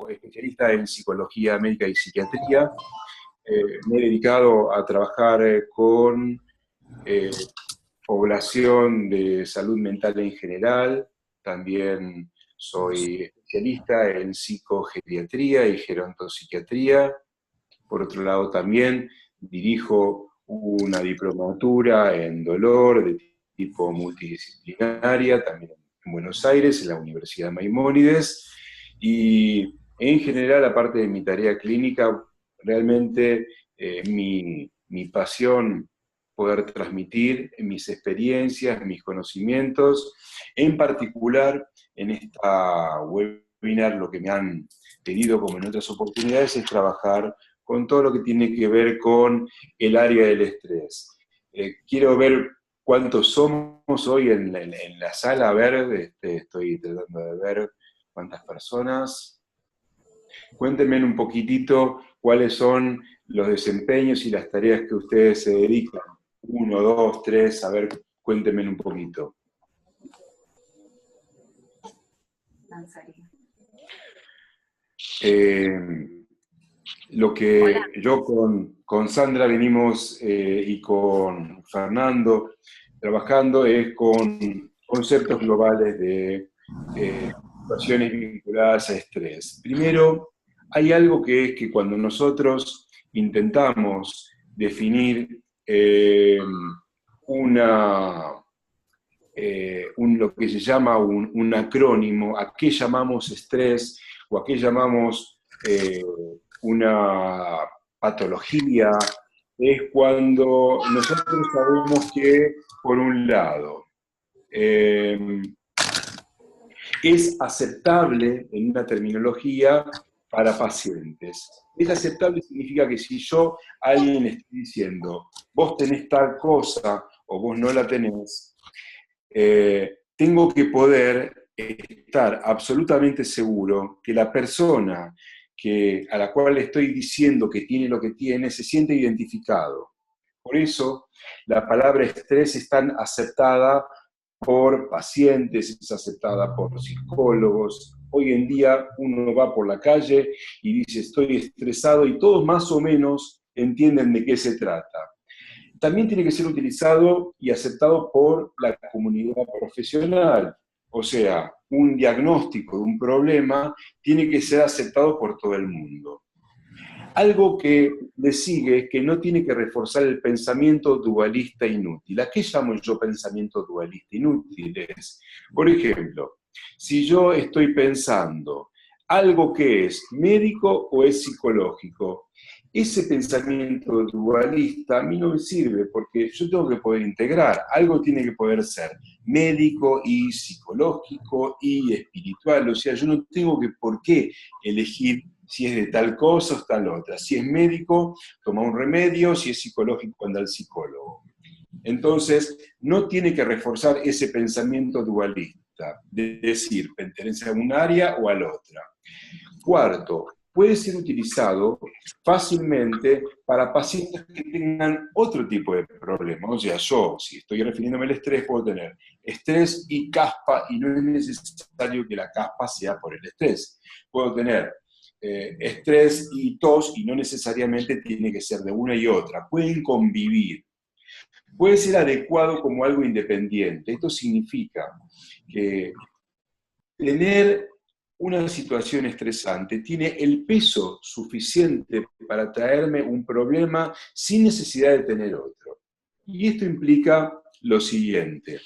especialista en psicología médica y psiquiatría. Me he dedicado a trabajar con población de salud mental en general. También soy especialista en psicogeriatría y gerontopsiquiatría. Por otro lado, también dirijo una diplomatura en dolor de tipo multidisciplinaria, también en Buenos Aires, en la Universidad Maimónides. Y en general, aparte de mi tarea clínica, realmente mi pasión poder transmitir mis experiencias, mis conocimientos, en particular en esta webinar lo que me han pedido como en otras oportunidades es trabajar con todo lo que tiene que ver con el área del estrés. Quiero ver cuántos somos hoy en la sala, a ver, estoy tratando de ver cuántas personas. Cuéntenme un poquitito cuáles son los desempeños y las tareas que ustedes se dedican. 1, 2, 3, a ver, cuéntenme un poquito. Lo que Hola. Yo con Sandra venimos y con Fernando trabajando es con conceptos globales de situaciones vinculadas a estrés. Primero, hay algo que es que cuando nosotros intentamos definir lo que se llama un acrónimo, a qué llamamos estrés o a qué llamamos una patología, es cuando nosotros sabemos que, por un lado, es aceptable en una terminología para pacientes. Es aceptable significa que si yo a alguien le estoy diciendo, vos tenés tal cosa o vos no la tenés, tengo que poder estar absolutamente seguro que la persona a la cual le estoy diciendo que tiene lo que tiene se siente identificado. Por eso la palabra estrés es tan aceptada por pacientes, es aceptada por psicólogos. Hoy en día uno va por la calle y dice estoy estresado y todos más o menos entienden de qué se trata. También tiene que ser utilizado y aceptado por la comunidad profesional. O sea, un diagnóstico de un problema tiene que ser aceptado por todo el mundo. Algo que le sigue es que no tiene que reforzar el pensamiento dualista inútil. ¿A qué llamo yo pensamiento dualista inútil? Por ejemplo, si yo estoy pensando algo que es médico o es psicológico, ese pensamiento dualista a mí no me sirve porque yo tengo que poder integrar, algo tiene que poder ser médico y psicológico y espiritual, o sea, yo no tengo que por qué elegir si es de tal cosa o tal otra. Si es médico, toma un remedio, si es psicológico, anda al psicólogo. Entonces, no tiene que reforzar ese pensamiento dualista, de decir, pertenece a un área o a la otra. Cuarto, puede ser utilizado fácilmente para pacientes que tengan otro tipo de problemas. O sea, yo, si estoy refiriéndome al estrés, puedo tener estrés y caspa, y no es necesario que la caspa sea por el estrés. Puedo tener estrés y tos, y no necesariamente tiene que ser de una y otra. Pueden convivir. Puede ser adecuado como algo independiente. Esto significa que tener una situación estresante tiene el peso suficiente para traerme un problema sin necesidad de tener otro. Y esto implica lo siguiente.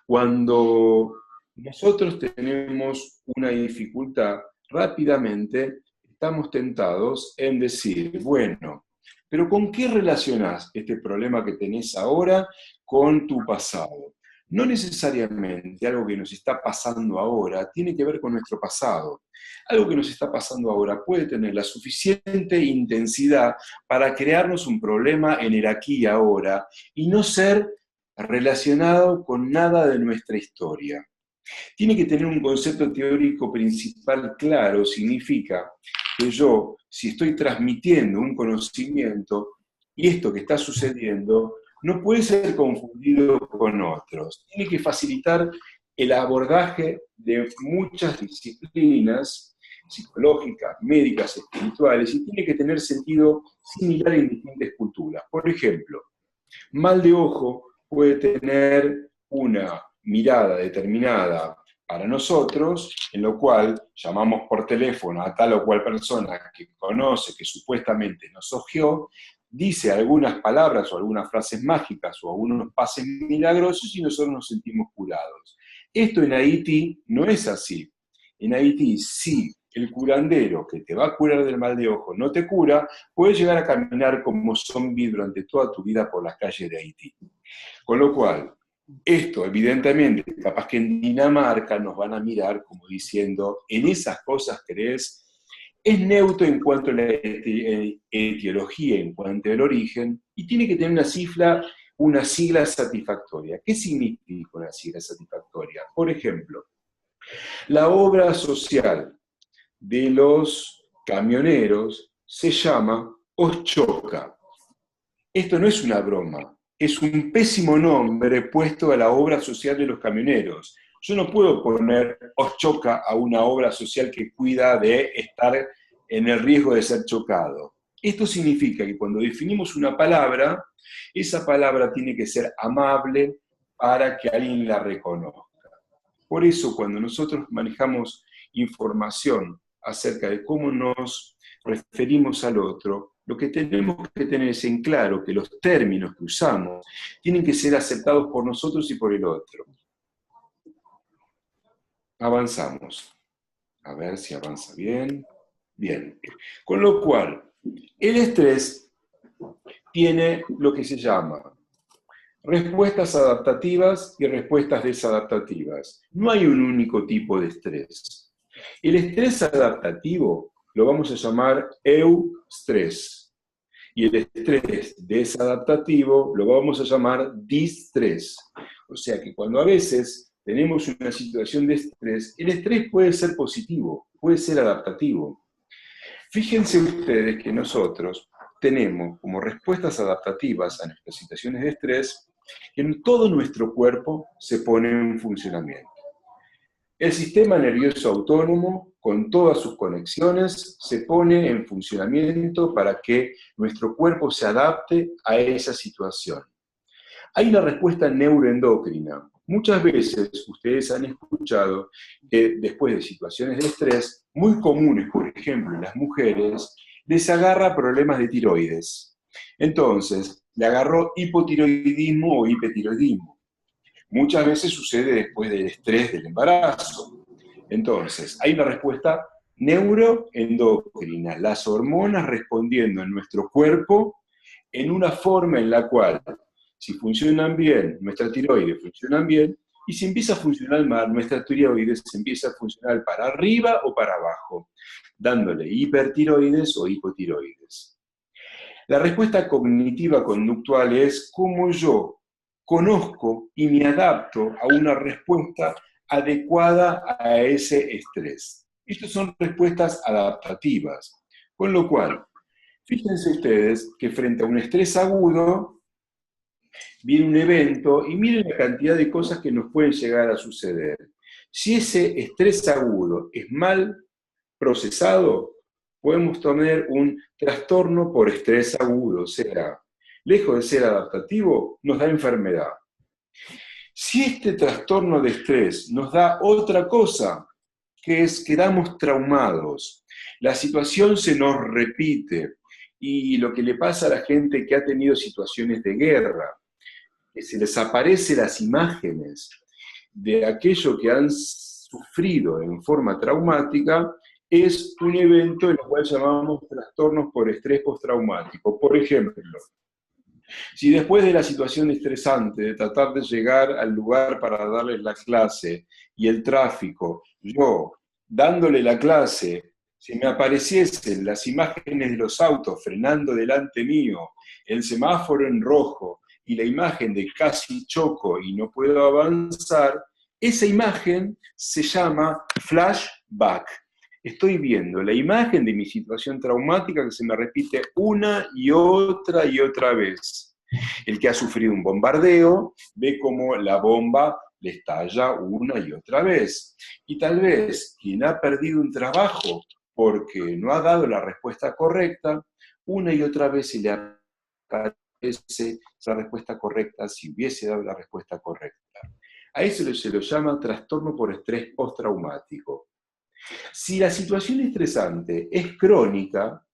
Cuando nosotros tenemos una dificultad, rápidamente estamos tentados en decir, bueno, pero ¿con qué relacionás este problema que tenés ahora con tu pasado? No necesariamente algo que nos está pasando ahora tiene que ver con nuestro pasado. Algo que nos está pasando ahora puede tener la suficiente intensidad para crearnos un problema en el aquí y ahora y no ser relacionado con nada de nuestra historia. Tiene que tener un concepto teórico principal claro, significa que yo, si estoy transmitiendo un conocimiento, y esto que está sucediendo no puede ser confundido con otros. Tiene que facilitar el abordaje de muchas disciplinas psicológicas, médicas, espirituales, y tiene que tener sentido similar en distintas culturas. Por ejemplo, mal de ojo puede tener una mirada determinada para nosotros, en lo cual llamamos por teléfono a tal o cual persona que conoce, que supuestamente nos ojeó, dice algunas palabras o algunas frases mágicas o algunos pases milagrosos y nosotros nos sentimos curados. Esto en Haití no es así. En Haití, si el curandero que te va a curar del mal de ojo no te cura, puedes llegar a caminar como zombie durante toda tu vida por las calles de Haití. Con lo cual, esto evidentemente, capaz que en Dinamarca nos van a mirar como diciendo, en esas cosas crees. Es neutro en cuanto a la etiología, en cuanto al origen, y tiene que tener una sigla satisfactoria. ¿Qué significa una sigla satisfactoria? Por ejemplo, la obra social de los camioneros se llama Oschoca. Esto no es una broma, es un pésimo nombre puesto a la obra social de los camioneros. Yo no puedo poner Oschoca a una obra social que cuida de estar en el riesgo de ser chocado. Esto significa que cuando definimos una palabra, esa palabra tiene que ser amable para que alguien la reconozca. Por eso, cuando nosotros manejamos información acerca de cómo nos referimos al otro, lo que tenemos que tener es en claro que los términos que usamos tienen que ser aceptados por nosotros y por el otro. Avanzamos. A ver si avanza bien. Bien. Con lo cual, el estrés tiene lo que se llama respuestas adaptativas y respuestas desadaptativas. No hay un único tipo de estrés. El estrés adaptativo lo vamos a llamar eustrés. Y el estrés desadaptativo lo vamos a llamar distrés. O sea que cuando a veces tenemos una situación de estrés, el estrés puede ser positivo, puede ser adaptativo. Fíjense ustedes que nosotros tenemos como respuestas adaptativas a nuestras situaciones de estrés que en todo nuestro cuerpo se pone en funcionamiento. El sistema nervioso autónomo, con todas sus conexiones, se pone en funcionamiento para que nuestro cuerpo se adapte a esa situación. Hay una respuesta neuroendocrina. Muchas veces ustedes han escuchado que después de situaciones de estrés, muy comunes, por ejemplo, en las mujeres, les agarra problemas de tiroides. Entonces, le agarró hipotiroidismo o hipertiroidismo. Muchas veces sucede después del estrés del embarazo. Entonces, hay una respuesta neuroendocrina, las hormonas respondiendo en nuestro cuerpo en una forma en la cual, si funcionan bien, nuestra tiroides funcionan bien, y si empieza a funcionar mal, nuestra tiroides empieza a funcionar para arriba o para abajo, dándole hipertiroides o hipotiroides. La respuesta cognitiva conductual es cómo yo conozco y me adapto a una respuesta adecuada a ese estrés. Estas son respuestas adaptativas. Con lo cual, fíjense ustedes que frente a un estrés agudo, viene un evento y miren la cantidad de cosas que nos pueden llegar a suceder. Si ese estrés agudo es mal procesado, podemos tener un trastorno por estrés agudo, o sea, lejos de ser adaptativo, nos da enfermedad. Si este trastorno de estrés nos da otra cosa, que es quedamos traumados, la situación se nos repite, y lo que le pasa a la gente que ha tenido situaciones de guerra, que se les aparecen las imágenes de aquello que han sufrido en forma traumática, es un evento en el cual llamamos trastornos por estrés postraumático. Por ejemplo, si después de la situación estresante de tratar de llegar al lugar para darles la clase y el tráfico, yo, dándole la clase, si me apareciesen las imágenes de los autos frenando delante mío, el semáforo en rojo y la imagen de casi choco y no puedo avanzar, esa imagen se llama flashback. Estoy viendo la imagen de mi situación traumática que se me repite una y otra vez. El que ha sufrido un bombardeo ve cómo la bomba le estalla una y otra vez. Y tal vez quien ha perdido un trabajo porque no ha dado la respuesta correcta, una y otra vez se le aparece la respuesta correcta si hubiese dado la respuesta correcta. A eso se lo llama trastorno por estrés postraumático. Si la situación estresante es crónica,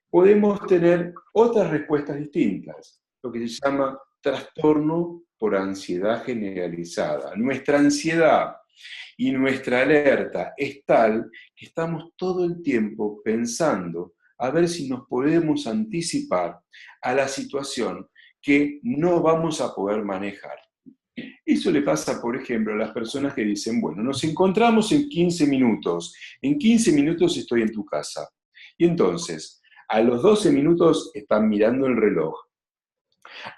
podemos tener otras respuestas distintas, lo que se llama trastorno por ansiedad generalizada. Nuestra ansiedad y nuestra alerta es tal que estamos todo el tiempo pensando a ver si nos podemos anticipar a la situación que no vamos a poder manejar. Eso le pasa, por ejemplo, a las personas que dicen, bueno, nos encontramos en 15 minutos, en 15 minutos estoy en tu casa. Y entonces, a los 12 minutos están mirando el reloj,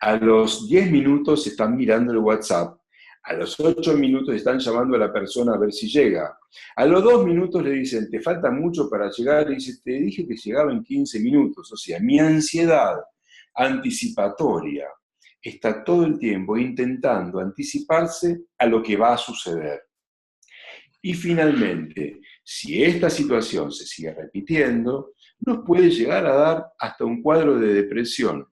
a los 10 minutos están mirando el WhatsApp, a los 8 minutos están llamando a la persona a ver si llega. A los 2 minutos le dicen, te falta mucho para llegar, y dice, te dije que llegaba en 15 minutos. O sea, mi ansiedad anticipatoria está todo el tiempo intentando anticiparse a lo que va a suceder. Y finalmente, si esta situación se sigue repitiendo, nos puede llegar a dar hasta un cuadro de depresión.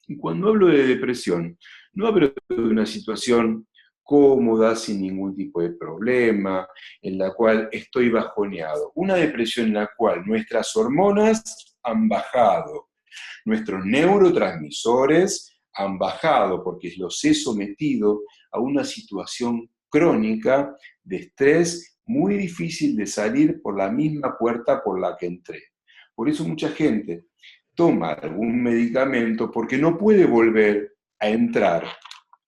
Y cuando hablo de depresión, no hablo de una situación cómoda, sin ningún tipo de problema, en la cual estoy bajoneado. Una depresión en la cual nuestras hormonas han bajado, nuestros neurotransmisores han bajado, porque los he sometido a una situación crónica de estrés muy difícil de salir por la misma puerta por la que entré. Por eso mucha gente toma algún medicamento porque no puede volver a entrar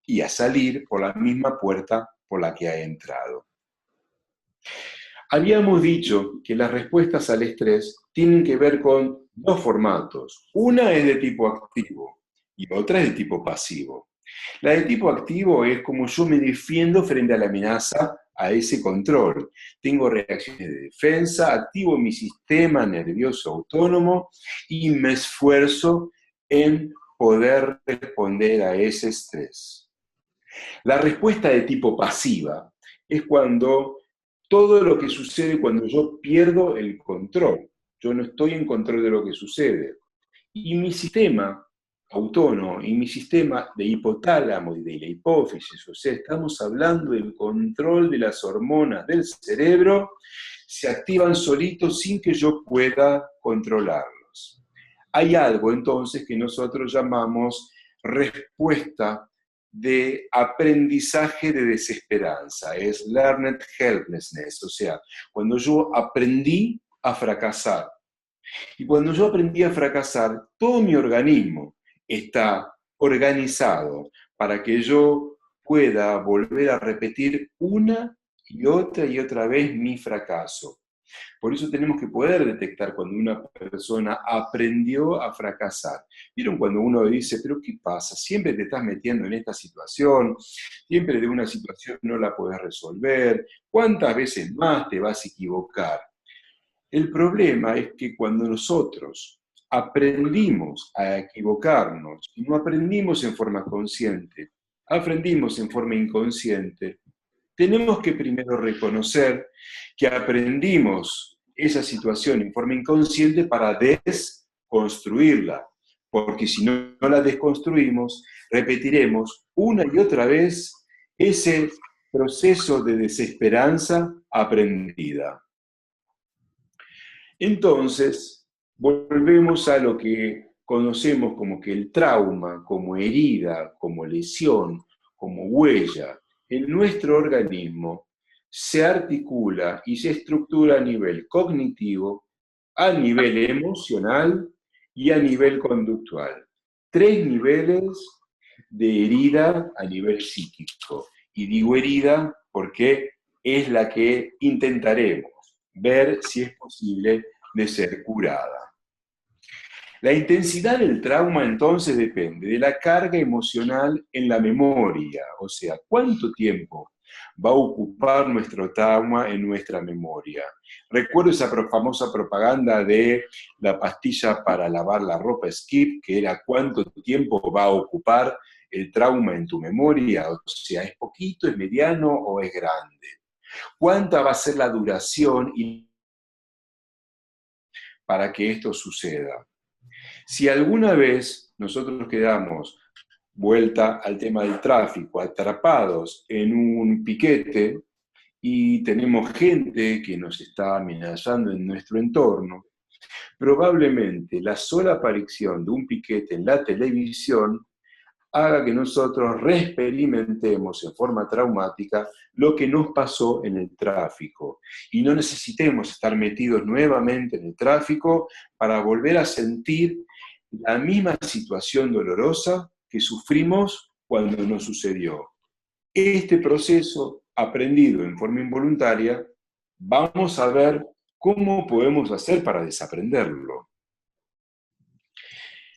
y a salir por la misma puerta por la que ha entrado. Habíamos dicho que las respuestas al estrés tienen que ver con dos formatos. Una es de tipo activo y otra es de tipo pasivo. La de tipo activo es como yo me defiendo frente a la amenaza, a ese control. Tengo reacciones de defensa, activo mi sistema nervioso autónomo y me esfuerzo en poder responder a ese estrés. La respuesta de tipo pasiva es cuando todo lo que sucede cuando yo pierdo el control. Yo no estoy en control de lo que sucede. Y mi sistema autónomo y mi sistema de hipotálamo y de la hipófisis, o sea, estamos hablando del control de las hormonas del cerebro, se activan solitos sin que yo pueda controlarlos. Hay algo entonces que nosotros llamamos respuesta de aprendizaje de desesperanza, es learned helplessness, o sea, cuando yo aprendí a fracasar. Y cuando yo aprendí a fracasar, todo mi organismo está organizado para que yo pueda volver a repetir una y otra vez mi fracaso. Por eso tenemos que poder detectar cuando una persona aprendió a fracasar. ¿Vieron cuando uno dice, pero qué pasa? Siempre te estás metiendo en esta situación, siempre de una situación no la podés resolver, ¿cuántas veces más te vas a equivocar? El problema es que cuando nosotros aprendimos a equivocarnos, y no aprendimos en forma consciente, aprendimos en forma inconsciente, tenemos que primero reconocer que aprendimos esa situación en forma inconsciente para desconstruirla, porque si no la desconstruimos, repetiremos una y otra vez ese proceso de desesperanza aprendida. Entonces, volvemos a lo que conocemos como que el trauma, como herida, como lesión, como huella, en nuestro organismo se articula y se estructura a nivel cognitivo, a nivel emocional y a nivel conductual. 3 niveles de herida a nivel psíquico. Y digo herida porque es la que intentaremos ver si es posible de ser curada. La intensidad del trauma entonces depende de la carga emocional en la memoria, o sea, cuánto tiempo va a ocupar nuestro trauma en nuestra memoria. Recuerdo esa famosa propaganda de la pastilla para lavar la ropa Skip, que era cuánto tiempo va a ocupar el trauma en tu memoria? O sea, ¿es poquito, es mediano o es grande? ¿Cuánta va a ser la duración para que esto suceda? Si alguna vez nosotros quedamos, vuelta al tema del tráfico, atrapados en un piquete y tenemos gente que nos está amenazando en nuestro entorno, probablemente la sola aparición de un piquete en la televisión haga que nosotros reexperimentemos en forma traumática lo que nos pasó en el tráfico y no necesitemos estar metidos nuevamente en el tráfico para volver a sentir la misma situación dolorosa que sufrimos cuando nos sucedió. Este proceso, aprendido en forma involuntaria, vamos a ver cómo podemos hacer para desaprenderlo.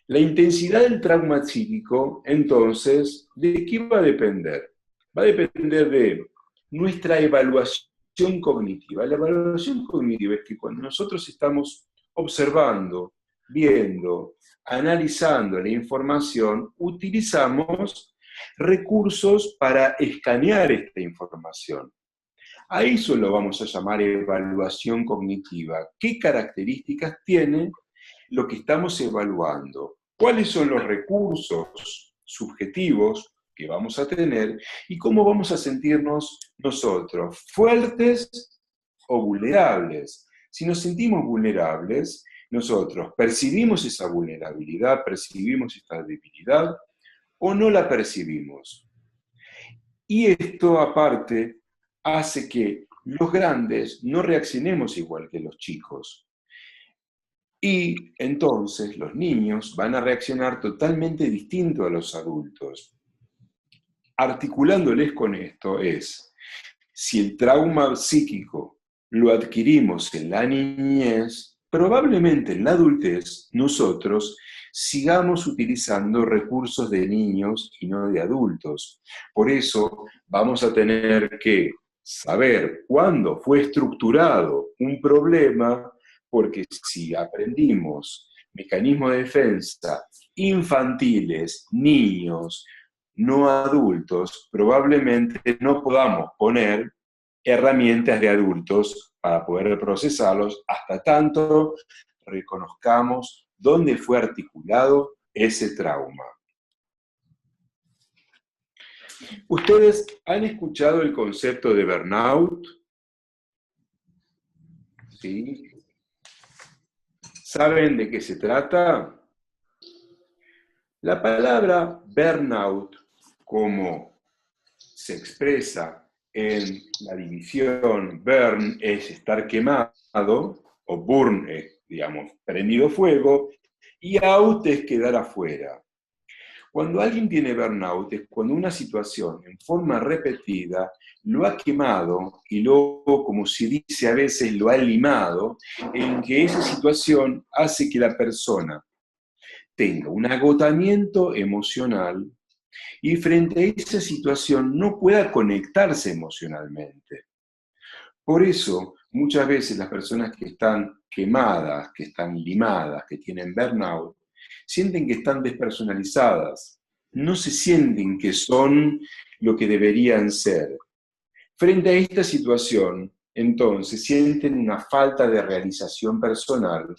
La intensidad del trauma psíquico, entonces, ¿de qué va a depender? Va a depender de nuestra evaluación cognitiva. La evaluación cognitiva es que cuando nosotros estamos observando, viendo, analizando la información, utilizamos recursos para escanear esta información. A eso lo vamos a llamar evaluación cognitiva. ¿Qué características tiene lo que estamos evaluando? ¿Cuáles son los recursos subjetivos que vamos a tener y cómo vamos a sentirnos nosotros? ¿Fuertes o vulnerables? Si nos sentimos vulnerables, nosotros percibimos esa vulnerabilidad, percibimos esta debilidad o no la percibimos. Y esto, aparte, hace que los grandes no reaccionemos igual que los chicos. Y entonces los niños van a reaccionar totalmente distinto a los adultos. Articulándoles con esto es, si el trauma psíquico lo adquirimos en la niñez, probablemente en la adultez nosotros sigamos utilizando recursos de niños y no de adultos. Por eso vamos a tener que saber cuándo fue estructurado un problema, porque si aprendimos mecanismos de defensa infantiles, niños, no adultos, probablemente no podamos poner herramientas de adultos para poder procesarlos hasta tanto reconozcamos dónde fue articulado ese trauma. ¿Ustedes han escuchado el concepto de burnout? ¿Sí? ¿Saben de qué se trata? La palabra burnout, como se expresa en la división, burn es estar quemado, o burn es, digamos, prendido fuego, y out es quedar afuera. Cuando alguien tiene burnout es cuando una situación en forma repetida lo ha quemado y luego, como se dice a veces, lo ha limado, en que esa situación hace que la persona tenga un agotamiento emocional y frente a esa situación no pueda conectarse emocionalmente. Por eso, muchas veces las personas que están quemadas, que están limadas, que tienen burnout, sienten que están despersonalizadas, no se sienten que son lo que deberían ser. Frente a esta situación, entonces, sienten una falta de realización personal.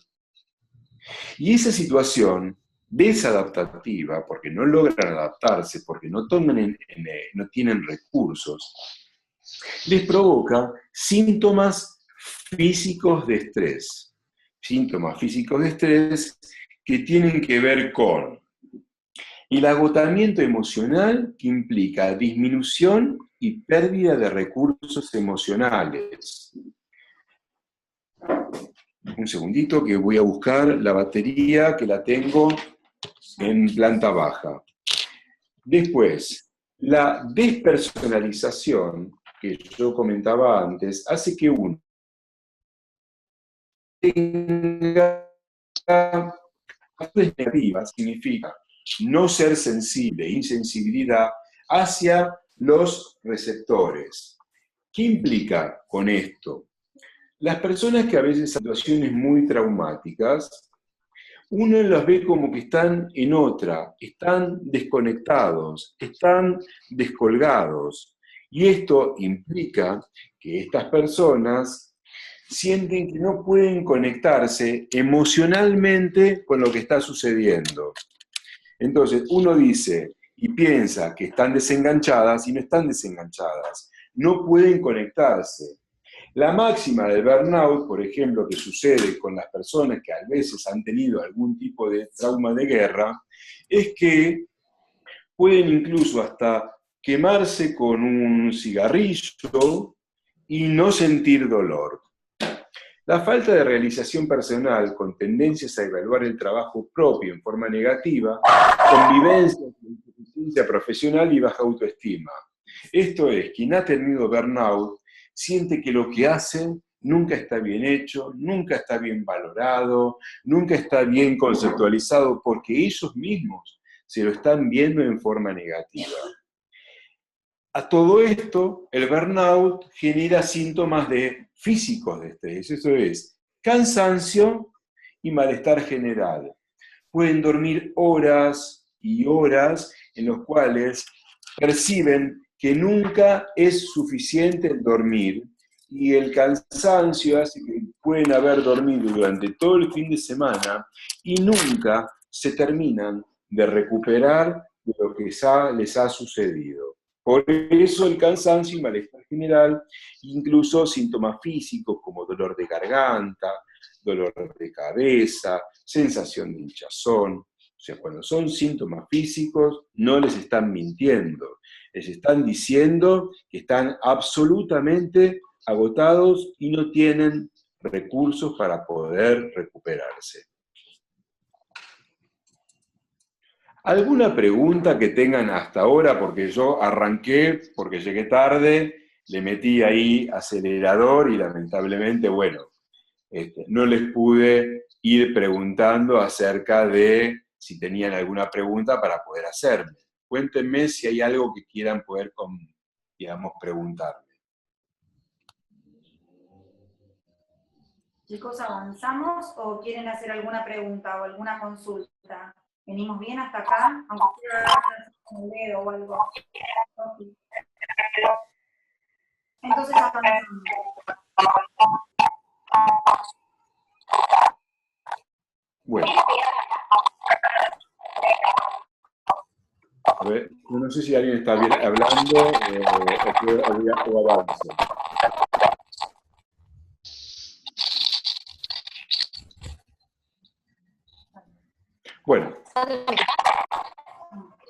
Y esa situación desadaptativa, porque no logran adaptarse, porque no tienen recursos, les provoca síntomas físicos de estrés. Síntomas físicos de estrés que tienen que ver con el agotamiento emocional, que implica disminución y pérdida de recursos emocionales. Un segundito que voy a buscar la batería, que la tengo en planta baja. Después, la despersonalización, que yo comentaba antes, hace que uno tenga actitudes negativas, significa no ser sensible, insensibilidad hacia los receptores. ¿Qué implica con esto? Las personas que a veces en situaciones muy traumáticas uno los ve como que están en otra, están desconectados, están descolgados. Y esto implica que estas personas sienten que no pueden conectarse emocionalmente con lo que está sucediendo. Entonces, uno dice y piensa que están desenganchadas y no están desenganchadas, no pueden conectarse. La máxima del burnout, por ejemplo, que sucede con las personas que a veces han tenido algún tipo de trauma de guerra, es que pueden incluso hasta quemarse con un cigarrillo y no sentir dolor. La falta de realización personal con tendencias a evaluar el trabajo propio en forma negativa, convivencia con insuficiencia profesional y baja autoestima. Esto es, quien ha tenido burnout siente que lo que hace nunca está bien hecho, nunca está bien valorado, nunca está bien conceptualizado, porque ellos mismos se lo están viendo en forma negativa. A todo esto, el burnout genera síntomas físicos de estrés, eso es, cansancio y malestar general. Pueden dormir horas y horas en los cuales perciben que nunca es suficiente el dormir y el cansancio hace que pueden haber dormido durante todo el fin de semana y nunca se terminan de recuperar de lo que les ha sucedido. Por eso el cansancio y malestar general, incluso síntomas físicos como dolor de garganta, dolor de cabeza, sensación de hinchazón. O sea, cuando son síntomas físicos, no les están mintiendo. Les están diciendo que están absolutamente agotados y no tienen recursos para poder recuperarse. ¿Alguna pregunta que tengan hasta ahora? Porque yo arranqué, porque llegué tarde, le metí ahí acelerador y lamentablemente, bueno, no les pude ir preguntando acerca de si tenían alguna pregunta para poder hacerme. Cuéntenme si hay algo que quieran poder, digamos, preguntarme. Chicos, ¿avanzamos o quieren hacer alguna pregunta o alguna consulta? ¿Venimos bien hasta acá? Aunque sea con el dedo o algo. Entonces avanzamos. Bueno. A ver, no sé si alguien está bien hablando o avanzo. Bueno.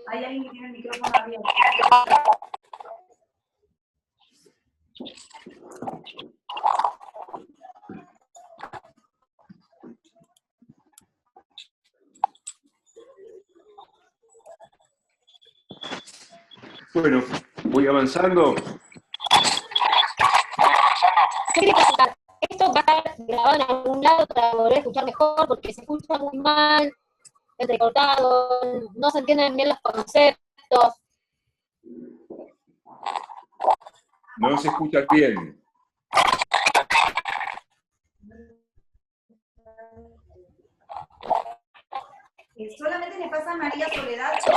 Hay alguien que tiene el micrófono abierto. Bueno, voy avanzando. Esto va a estar grabado en algún lado para poder escuchar mejor, porque se escucha muy mal, entrecortado, no se entienden bien los conceptos. No se escucha bien. Solamente le pasa a María Soledad si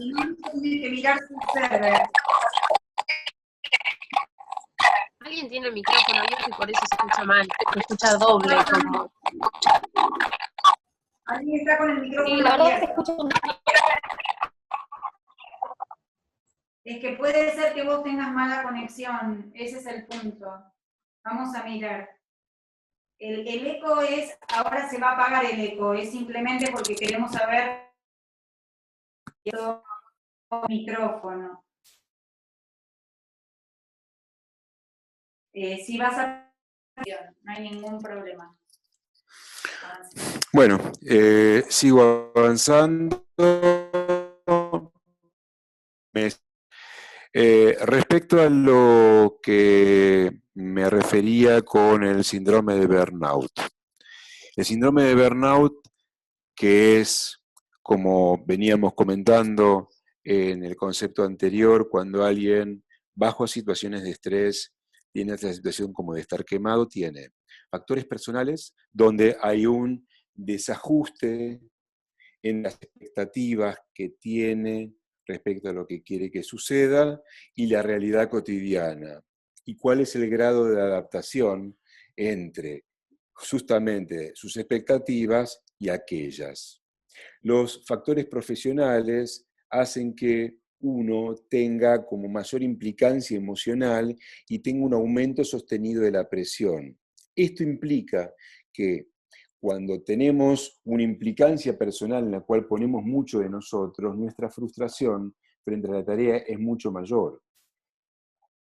no, tiene que mirar su server. Alguien tiene el micrófono abierto y por eso se escucha mal, se escucha doble. Como... Alguien está con el micrófono Sí, la verdad abierto. se escucha un... Es que puede ser que vos tengas mala conexión, ese es el punto. Vamos a mirar. El eco es, ahora se va a apagar el eco, es simplemente porque queremos saber el micrófono. Si vas a... no hay ningún problema. Bueno, sigo avanzando. Respecto a lo que me refería con el síndrome de burnout. El síndrome de burnout, que es, como veníamos comentando en el concepto anterior, cuando alguien bajo situaciones de estrés tiene esta situación como de estar quemado, tiene Factores personales donde hay un desajuste en las expectativas que tiene respecto a lo que quiere que suceda y la realidad cotidiana. ¿Y cuál es el grado de adaptación entre justamente sus expectativas y aquellas? Los factores profesionales hacen que uno tenga como mayor implicancia emocional y tenga un aumento sostenido de la presión. Esto implica que cuando tenemos una implicancia personal en la cual ponemos mucho de nosotros, nuestra frustración frente a la tarea es mucho mayor.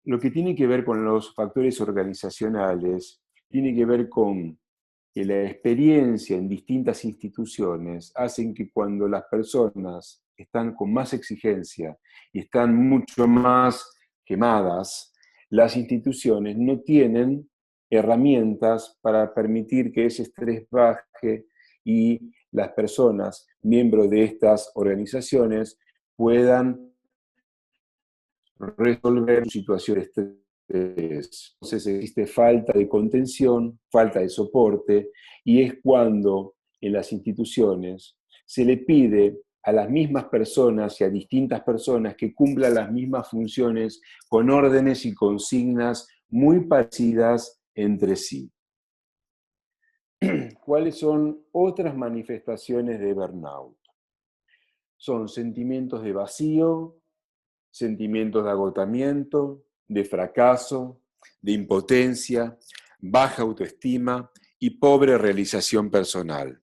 Lo que tiene que ver con los factores organizacionales tiene que ver con que la experiencia en distintas instituciones hacen que cuando las personas están con más exigencia y están mucho más quemadas, las instituciones no tienen herramientas para permitir que ese estrés baje y las personas, miembros de estas organizaciones, puedan resolver situaciones de estrés. Entonces existe falta de contención, falta de soporte, y es cuando en las instituciones se le pide a las mismas personas y a distintas personas que cumplan las mismas funciones con órdenes y consignas muy parecidas entre sí. ¿Cuáles son otras manifestaciones de burnout? Son sentimientos de vacío, sentimientos de agotamiento, de fracaso, de impotencia, baja autoestima y pobre realización personal.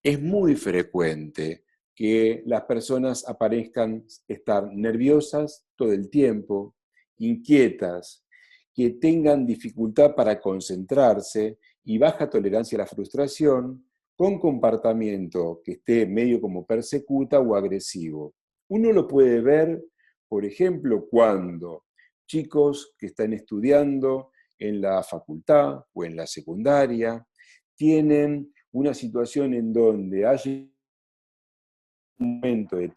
Es muy frecuente que las personas aparezcan estar nerviosas todo el tiempo, inquietas, que tengan dificultad para concentrarse y baja tolerancia a la frustración, con comportamiento que esté medio como persecuta o agresivo. Uno lo puede ver, por ejemplo, cuando chicos que están estudiando en la facultad o en la secundaria tienen una situación en donde hay un momento de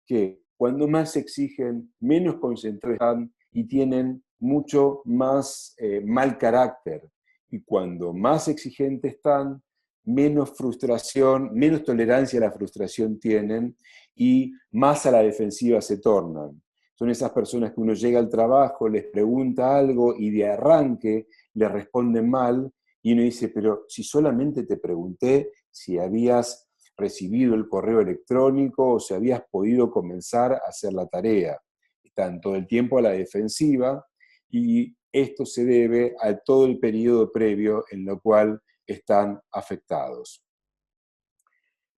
que cuando más se exigen, menos concentrados están y tienen mucho más mal carácter. Y cuando más exigentes están, menos frustración, menos tolerancia a la frustración tienen y más a la defensiva se tornan. Son esas personas que uno llega al trabajo, les pregunta algo y de arranque le responden mal y uno dice, pero si solamente te pregunté si habías recibido el correo electrónico o si habías podido comenzar a hacer la tarea. Están todo el tiempo a la defensiva y esto se debe a todo el periodo previo en lo cual están afectados.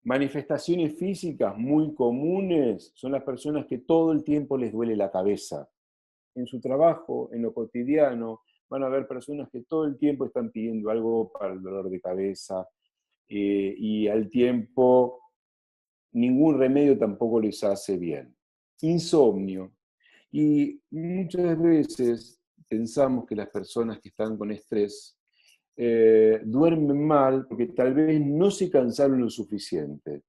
Manifestaciones físicas muy comunes son las personas que todo el tiempo les duele la cabeza. En su trabajo, en lo cotidiano, van a haber personas que todo el tiempo están pidiendo algo para el dolor de cabeza y al tiempo ningún remedio tampoco les hace bien. Insomnio. Y muchas veces pensamos que las personas que están con estrés duermen mal porque tal vez no se cansaron lo suficiente.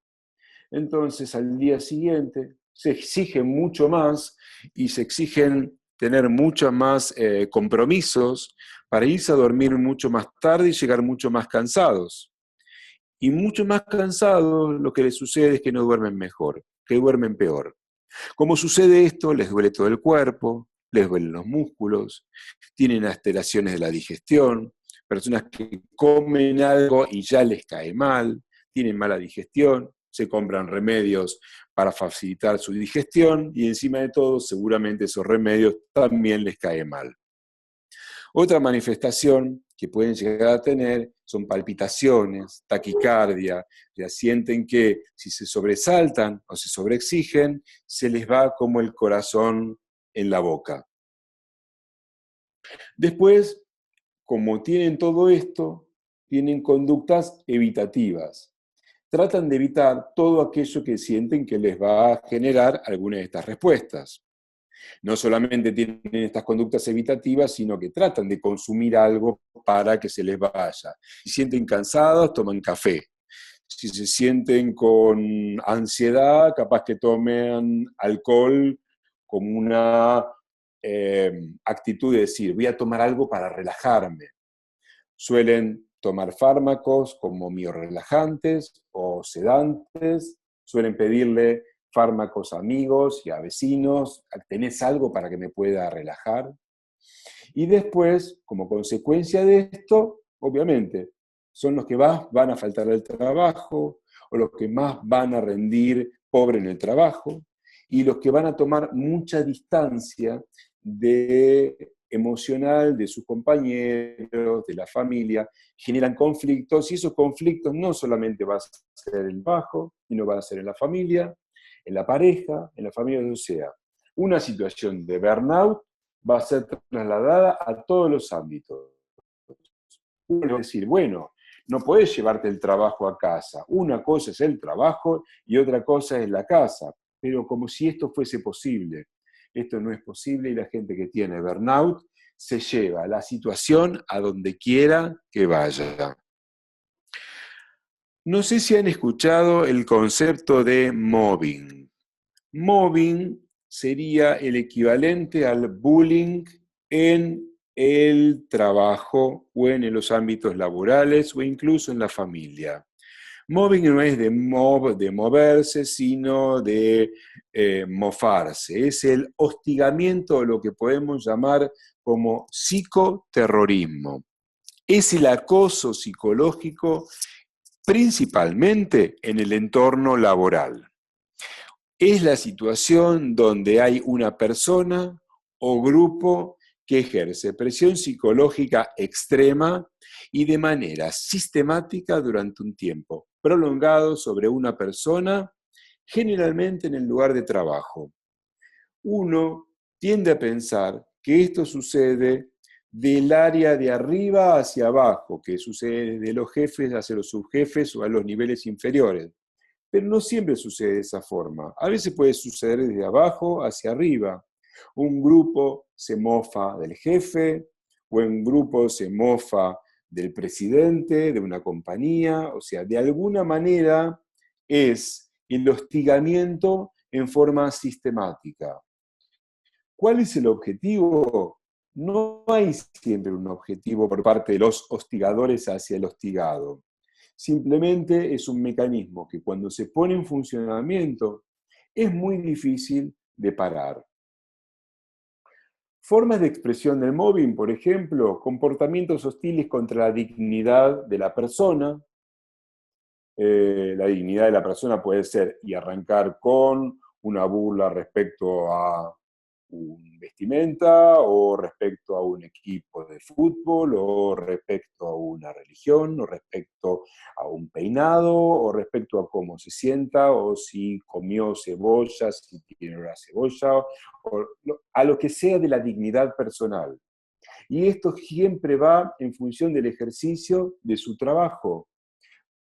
Entonces al día siguiente se exigen mucho más y se exigen tener muchos más compromisos para irse a dormir mucho más tarde y llegar mucho más cansados. Y mucho más cansados lo que les sucede es que no duermen mejor, que duermen peor. ¿Cómo sucede esto? Les duele todo el cuerpo, les duelen los músculos, tienen alteraciones de la digestión, personas que comen algo y ya les cae mal, tienen mala digestión, se compran remedios para facilitar su digestión y encima de todo seguramente esos remedios también les caen mal. Otra manifestación que pueden llegar a tener son palpitaciones, taquicardia, ya sienten que si se sobresaltan o se sobreexigen, se les va como el corazón en la boca. Después, como tienen todo esto, tienen conductas evitativas. Tratan de evitar todo aquello que sienten que les va a generar alguna de estas respuestas. No solamente tienen estas conductas evitativas, sino que tratan de consumir algo para que se les vaya. Si se sienten cansados, toman café. Si se sienten con ansiedad, capaz que tomen alcohol como una actitud de decir, voy a tomar algo para relajarme. Suelen tomar fármacos como miorrelajantes o sedantes, suelen pedirle fármacos a amigos y a vecinos, ¿tenés algo para que me pueda relajar? Y después, como consecuencia de esto, obviamente, son los que más van a faltar al trabajo, o los que más van a rendir pobre en el trabajo, y los que van a tomar mucha distancia emocional de sus compañeros, de la familia, generan conflictos, y esos conflictos no solamente van a ser en el trabajo, sino van a ser en la familia, en la pareja, en la familia, o sea, una situación de burnout va a ser trasladada a todos los ámbitos. Uno es decir, bueno, no podés llevarte el trabajo a casa. Una cosa es el trabajo y otra cosa es la casa. Pero como si esto fuese posible. Esto no es posible y la gente que tiene burnout se lleva la situación a donde quiera que vaya. No sé si han escuchado el concepto de mobbing. Mobbing sería el equivalente al bullying en el trabajo o en los ámbitos laborales o incluso en la familia. Mobbing no es de moverse, sino de mofarse. Es el hostigamiento o lo que podemos llamar como psicoterrorismo. Es el acoso psicológico principalmente en el entorno laboral. Es la situación donde hay una persona o grupo que ejerce presión psicológica extrema y de manera sistemática durante un tiempo prolongado sobre una persona, generalmente en el lugar de trabajo. Uno tiende a pensar que esto sucede del área de arriba hacia abajo, que sucede de los jefes hacia los subjefes o a los niveles inferiores. Pero no siempre sucede de esa forma. A veces puede suceder desde abajo hacia arriba. Un grupo se mofa del jefe, o un grupo se mofa del presidente, de una compañía. O sea, de alguna manera es el hostigamiento en forma sistemática. ¿Cuál es el objetivo? No hay siempre un objetivo por parte de los hostigadores hacia el hostigado. Simplemente es un mecanismo que cuando se pone en funcionamiento es muy difícil de parar. Formas de expresión del mobbing, por ejemplo, comportamientos hostiles contra la dignidad de la persona. La dignidad de la persona puede ser y arrancar con una burla respecto a un vestimenta, o respecto a un equipo de fútbol, o respecto a una religión, o respecto a un peinado, o respecto a cómo se sienta, o si comió cebolla, si tiene una cebolla, o a lo que sea de la dignidad personal. Y esto siempre va en función del ejercicio de su trabajo,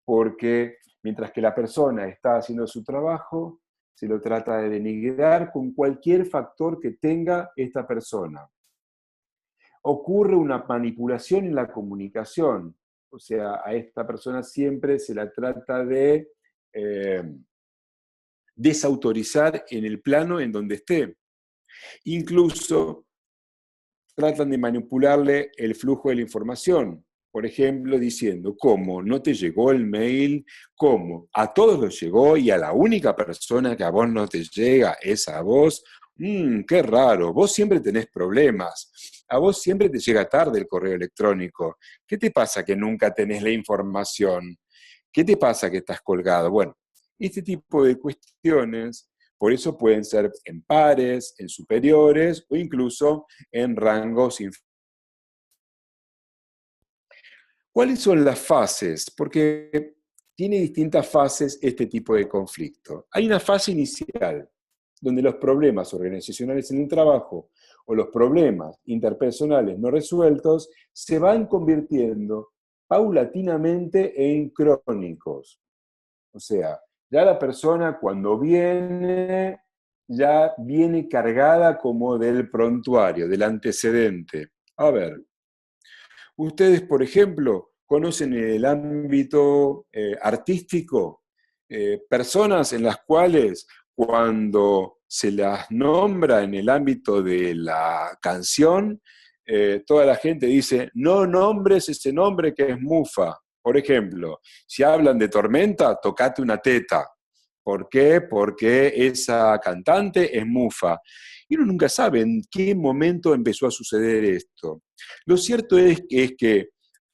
porque mientras que la persona está haciendo su trabajo, se lo trata de denigrar con cualquier factor que tenga esta persona. Ocurre una manipulación en la comunicación, o sea, a esta persona siempre se la trata de desautorizar en el plano en donde esté. Incluso tratan de manipularle el flujo de la información. Por ejemplo, diciendo, ¿cómo? ¿No te llegó el mail? ¿Cómo? A todos los llegó y a la única persona que a vos no te llega es a vos. Qué raro, vos siempre tenés problemas. A vos siempre te llega tarde el correo electrónico. ¿Qué te pasa que nunca tenés la información? ¿Qué te pasa que estás colgado? Bueno, este tipo de cuestiones, por eso pueden ser en pares, en superiores o incluso en rangos inferiores. ¿Cuáles son las fases? Porque tiene distintas fases este tipo de conflicto. Hay una fase inicial, donde los problemas organizacionales en el trabajo o los problemas interpersonales no resueltos se van convirtiendo paulatinamente en crónicos. O sea, ya la persona cuando viene, ya viene cargada como del prontuario, del antecedente. A ver, ustedes, por ejemplo, conocen en el ámbito artístico personas en las cuales cuando se las nombra en el ámbito de la canción, toda la gente dice, no nombres ese nombre que es mufa. Por ejemplo, si hablan de Tormenta, tocate una teta. ¿Por qué? Porque esa cantante es mufa. Y uno nunca sabe en qué momento empezó a suceder esto. Lo cierto es que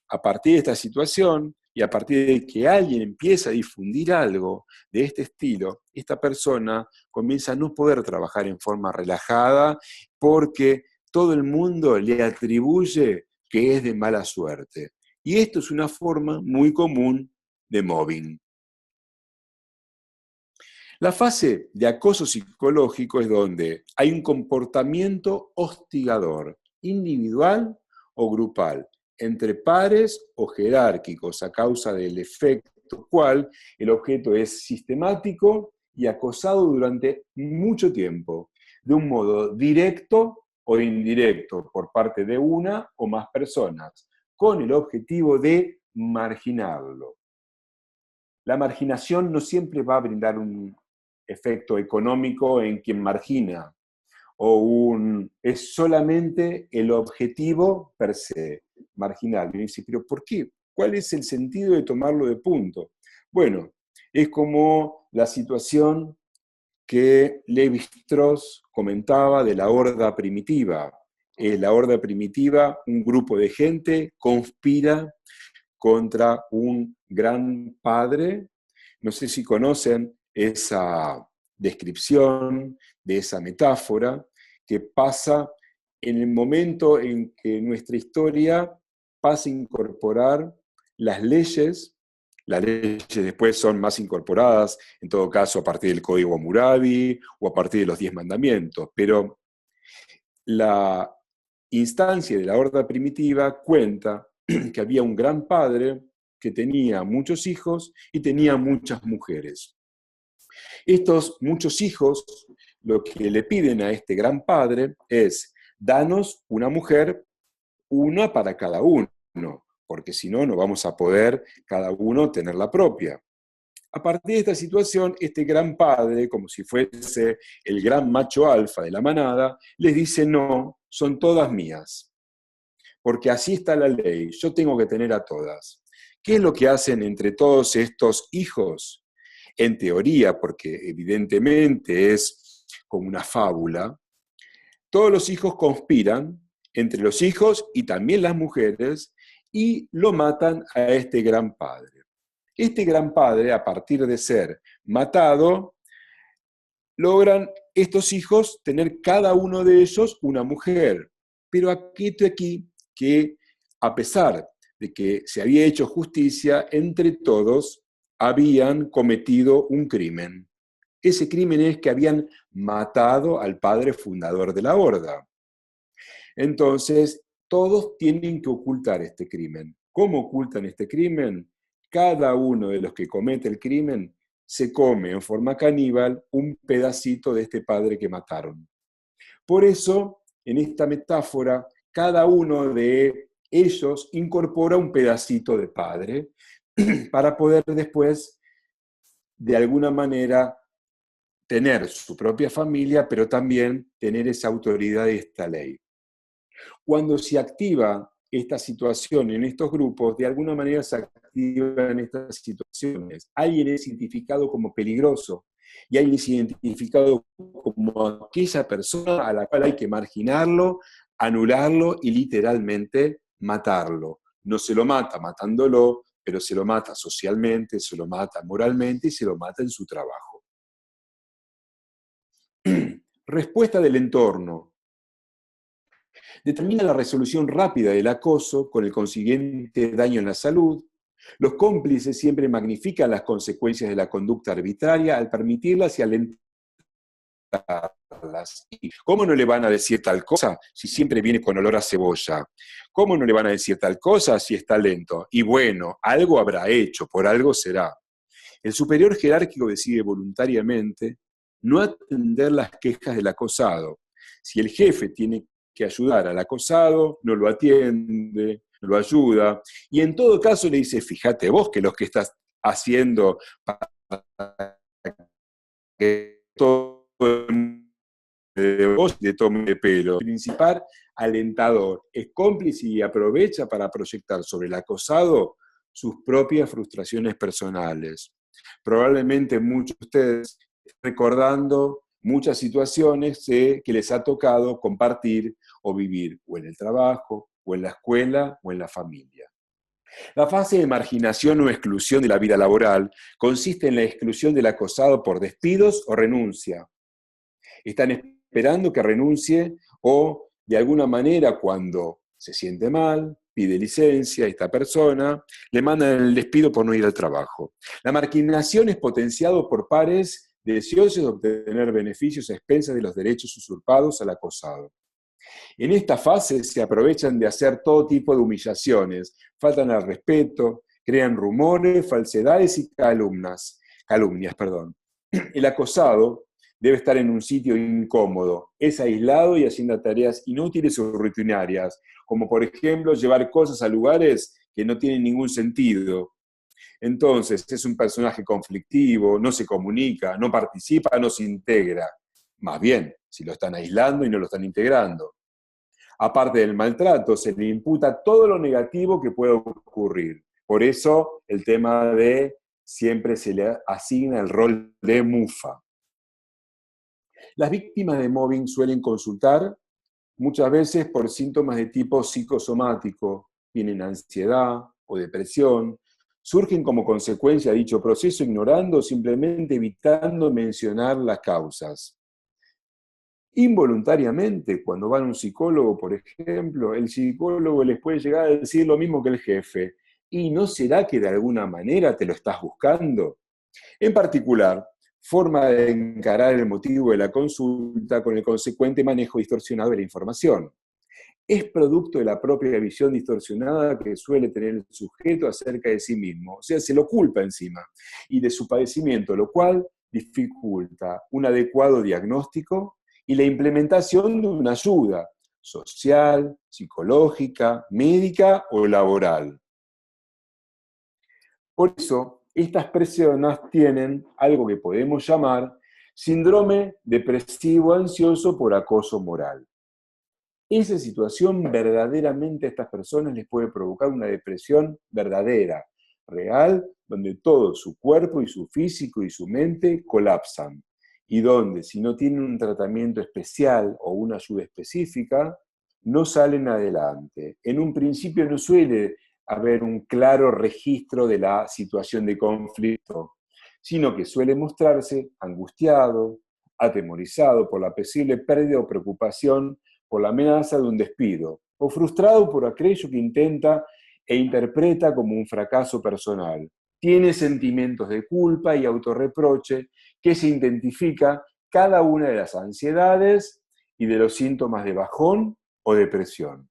a partir de esta situación y a partir de que alguien empieza a difundir algo de este estilo, esta persona comienza a no poder trabajar en forma relajada porque todo el mundo le atribuye que es de mala suerte. Y esto es una forma muy común de mobbing. La fase de acoso psicológico es donde hay un comportamiento hostigador, individual o grupal, entre pares o jerárquicos a causa del efecto cual el objeto es sistemático y acosado durante mucho tiempo, de un modo directo o indirecto por parte de una o más personas, con el objetivo de marginarlo. La marginación no siempre va a brindar un efecto económico en quien margina, es solamente el objetivo per se, marginal. Y dice, pero ¿por qué? ¿Cuál es el sentido de tomarlo de punto? Bueno, es como la situación que Lévi-Strauss comentaba de la horda primitiva. La horda primitiva, un grupo de gente conspira contra un gran padre. No sé si conocen esa descripción de esa metáfora que pasa en el momento en que nuestra historia pasa a incorporar las leyes después son más incorporadas, en todo caso a partir del Código Hammurabi o a partir de los 10 mandamientos, pero la instancia de la horda primitiva cuenta que había un gran padre que tenía muchos hijos y tenía muchas mujeres. Estos muchos hijos lo que le piden a este gran padre es, danos una mujer, una para cada uno, porque si no, no vamos a poder cada uno tener la propia. A partir de esta situación, este gran padre, como si fuese el gran macho alfa de la manada, les dice, no, son todas mías, porque así está la ley, yo tengo que tener a todas. ¿Qué es lo que hacen entre todos estos hijos? En teoría, porque evidentemente es como una fábula, todos los hijos conspiran, entre los hijos y también las mujeres, y lo matan a este gran padre. Este gran padre, a partir de ser matado, logran estos hijos tener cada uno de ellos una mujer. Pero aquí que a pesar de que se había hecho justicia, entre todos habían cometido un crimen. Ese crimen es que habían matado al padre fundador de la horda. Entonces, todos tienen que ocultar este crimen. ¿Cómo ocultan este crimen? Cada uno de los que comete el crimen se come en forma caníbal un pedacito de este padre que mataron. Por eso, en esta metáfora, cada uno de ellos incorpora un pedacito de padre para poder después, de alguna manera, tener su propia familia, pero también tener esa autoridad de esta ley. Cuando se activa esta situación en estos grupos, de alguna manera se activan estas situaciones. Alguien es identificado como peligroso y alguien es identificado como aquella persona a la cual hay que marginarlo, anularlo y literalmente matarlo. No se lo mata matándolo, pero se lo mata socialmente, se lo mata moralmente y se lo mata en su trabajo. Respuesta del entorno. Determina la resolución rápida del acoso con el consiguiente daño en la salud. Los cómplices siempre magnifican las consecuencias de la conducta arbitraria al permitirlas y alentarlas. ¿Cómo no le van a decir tal cosa si siempre viene con olor a cebolla? ¿Cómo no le van a decir tal cosa si está lento? Y bueno, algo habrá hecho, por algo será. El superior jerárquico decide voluntariamente no atender las quejas del acosado. Si el jefe tiene que ayudar al acosado, no lo atiende, no lo ayuda, y en todo caso le dice, fíjate vos que lo que estás haciendo para que todo el mundo de vos le tome de pelo. El principal alentador, es cómplice y aprovecha para proyectar sobre el acosado sus propias frustraciones personales. Probablemente muchos de ustedes están recordando muchas situaciones que les ha tocado compartir o vivir, o en el trabajo, o en la escuela, o en la familia. La fase de marginación o exclusión de la vida laboral consiste en la exclusión del acosado por despidos o renuncia. Están esperando que renuncie o, de alguna manera, cuando se siente mal, pide licencia a esta persona, le mandan el despido por no ir al trabajo. La marginación es potenciado por pares deseosos de obtener beneficios a expensas de los derechos usurpados al acosado. En esta fase se aprovechan de hacer todo tipo de humillaciones, faltan al respeto, crean rumores, falsedades y calumnias. El acosado debe estar en un sitio incómodo, es aislado y haciendo tareas inútiles o rutinarias, como por ejemplo llevar cosas a lugares que no tienen ningún sentido. Entonces es un personaje conflictivo, no se comunica, no participa, no se integra. Más bien, si lo están aislando y no lo están integrando. Aparte del maltrato, se le imputa todo lo negativo que puede ocurrir. Por eso el tema de siempre se le asigna el rol de mufa. Las víctimas de mobbing suelen consultar muchas veces por síntomas de tipo psicosomático, tienen ansiedad o depresión, surgen como consecuencia de dicho proceso ignorando o simplemente evitando mencionar las causas. Involuntariamente, cuando van a un psicólogo, por ejemplo, el psicólogo les puede llegar a decir lo mismo que el jefe. ¿Y no será que de alguna manera te lo estás buscando? En particular, forma de encarar el motivo de la consulta con el consecuente manejo distorsionado de la información. Es producto de la propia visión distorsionada que suele tener el sujeto acerca de sí mismo, o sea, se lo culpa encima, y de su padecimiento, lo cual dificulta un adecuado diagnóstico y la implementación de una ayuda social, psicológica, médica o laboral. Por eso, estas personas tienen algo que podemos llamar síndrome depresivo ansioso por acoso moral. Esa situación verdaderamente a estas personas les puede provocar una depresión verdadera, real, donde todo su cuerpo y su físico y su mente colapsan. Y donde, si no tienen un tratamiento especial o una ayuda específica, no salen adelante. En un principio no suele haber un claro registro de la situación de conflicto, sino que suele mostrarse angustiado, atemorizado por la posible pérdida o preocupación por la amenaza de un despido, o frustrado por aquello que intenta e interpreta como un fracaso personal. Tiene sentimientos de culpa y autorreproche que se identifica cada una de las ansiedades y de los síntomas de bajón o depresión.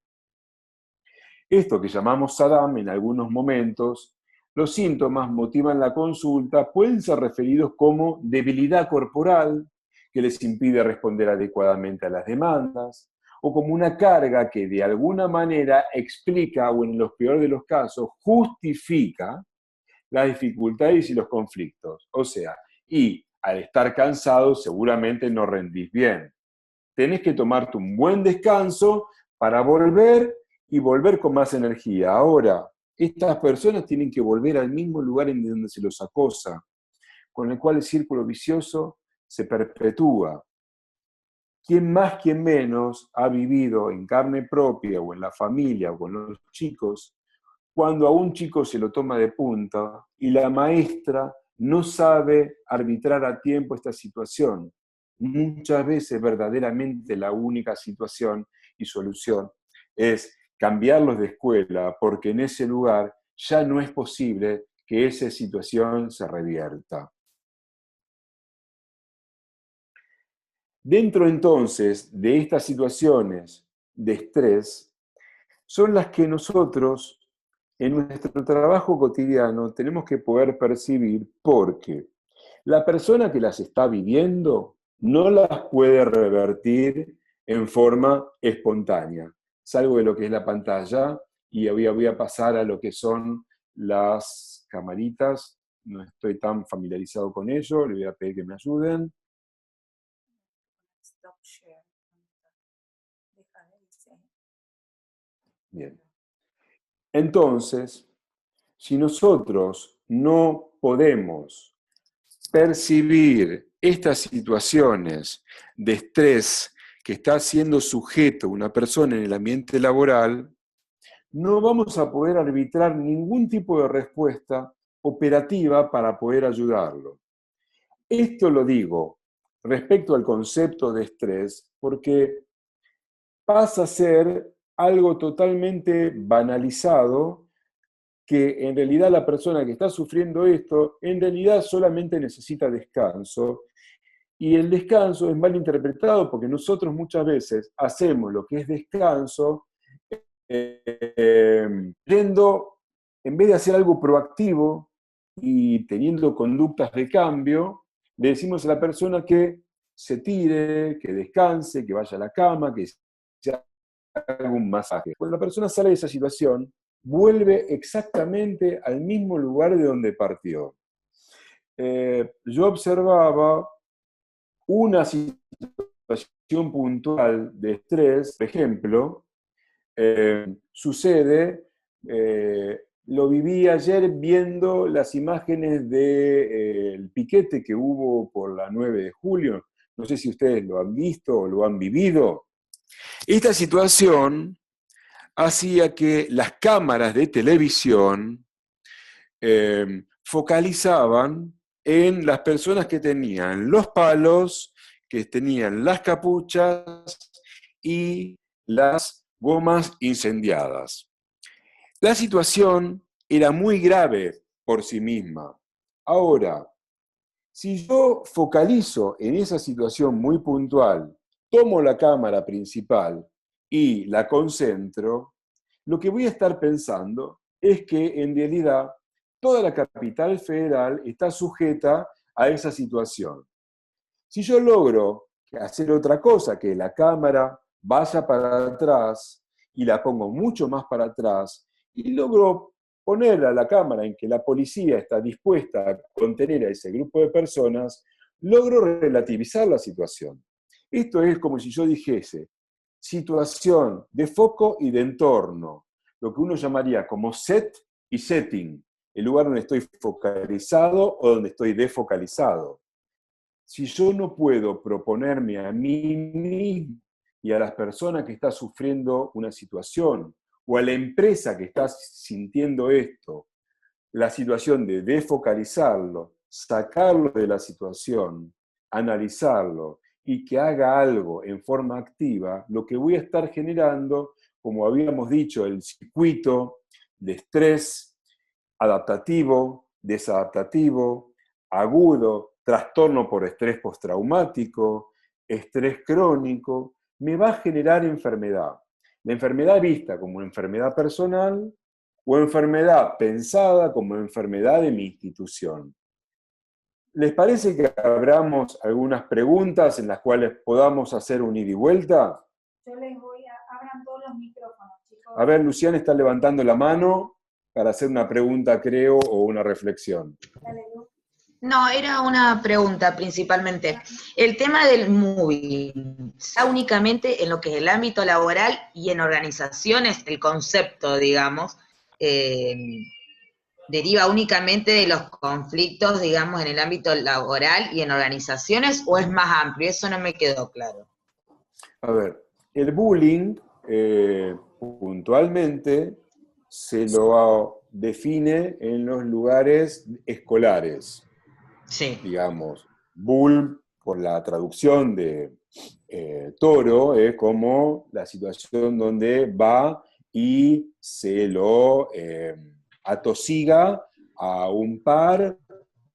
Esto que llamamos SADAM en algunos momentos, los síntomas motivan la consulta, pueden ser referidos como debilidad corporal, que les impide responder adecuadamente a las demandas, o como una carga que de alguna manera explica, o en los peores de los casos, justifica las dificultades y los conflictos. O sea, y al estar cansado seguramente no rendís bien. Tenés que tomarte un buen descanso para volver y volver con más energía. Ahora, estas personas tienen que volver al mismo lugar en donde se los acosa, con el cual el círculo vicioso se perpetúa. ¿Quién más, quién menos ha vivido en carne propia o en la familia o con los chicos cuando a un chico se lo toma de punta y la maestra no sabe arbitrar a tiempo esta situación? Muchas veces verdaderamente la única situación y solución es cambiarlos de escuela, porque en ese lugar ya no es posible que esa situación se revierta. Dentro entonces de estas situaciones de estrés, son las que nosotros en nuestro trabajo cotidiano tenemos que poder percibir, porque la persona que las está viviendo no las puede revertir en forma espontánea. Salgo de lo que es la pantalla y voy a pasar a lo que son las camaritas. No estoy tan familiarizado con ello, le voy a pedir que me ayuden. Stop share. Bien. Entonces, si nosotros no podemos percibir estas situaciones de estrés que está siendo sujeto una persona en el ambiente laboral, no vamos a poder arbitrar ningún tipo de respuesta operativa para poder ayudarlo. Esto lo digo respecto al concepto de estrés porque pasa a ser algo totalmente banalizado, que en realidad la persona que está sufriendo esto, en realidad solamente necesita descanso, y el descanso es mal interpretado porque nosotros muchas veces hacemos lo que es descanso, yendo, en vez de hacer algo proactivo y teniendo conductas de cambio, le decimos a la persona que se tire, que descanse, que vaya a la cama, que se haga un masaje. Cuando la persona sale de esa situación, vuelve exactamente al mismo lugar de donde partió. Yo observaba una situación puntual de estrés, por ejemplo, sucede, lo viví ayer viendo las imágenes del piquete que hubo por la 9 de julio. No sé si ustedes lo han visto o lo han vivido. Esta situación hacía que las cámaras de televisión focalizaban en las personas que tenían los palos, que tenían las capuchas y las gomas incendiadas. La situación era muy grave por sí misma. Ahora, si yo focalizo en esa situación muy puntual, tomo la cámara principal y la concentro, lo que voy a estar pensando es que en realidad toda la capital federal está sujeta a esa situación. Si yo logro hacer otra cosa, que la cámara vaya para atrás y la pongo mucho más para atrás, y logro poner a la cámara en que la policía está dispuesta a contener a ese grupo de personas, logro relativizar la situación. Esto es como si yo dijese, situación de foco y de entorno, lo que uno llamaría como set y setting, el lugar donde estoy focalizado o donde estoy desfocalizado. Si yo no puedo proponerme a mí mismo y a las personas que están sufriendo una situación, o a la empresa que está sintiendo esto, la situación de desfocalizarlo, sacarlo de la situación, analizarlo y que haga algo en forma activa, lo que voy a estar generando, como habíamos dicho, el circuito de estrés adaptativo, desadaptativo, agudo, trastorno por estrés postraumático, estrés crónico, me va a generar enfermedad. La enfermedad vista como enfermedad personal o enfermedad pensada como enfermedad de mi institución. ¿Les parece que abramos algunas preguntas en las cuales podamos hacer un ida y vuelta? Yo les voy a... Abran todos los micrófonos, chicos. A ver, Luciana está levantando la mano para hacer una pregunta, creo, o una reflexión. Dale, Lu. No, era una pregunta principalmente. El tema del moving, ¿está únicamente en lo que es el ámbito laboral y en organizaciones? El concepto, digamos, deriva únicamente de los conflictos, digamos, en el ámbito laboral y en organizaciones, ¿o es más amplio? Eso no me quedó claro. A ver, el bullying puntualmente se lo define en los lugares escolares. Sí. Digamos, bull, por la traducción de toro, es como la situación donde va y se lo atosiga a un par,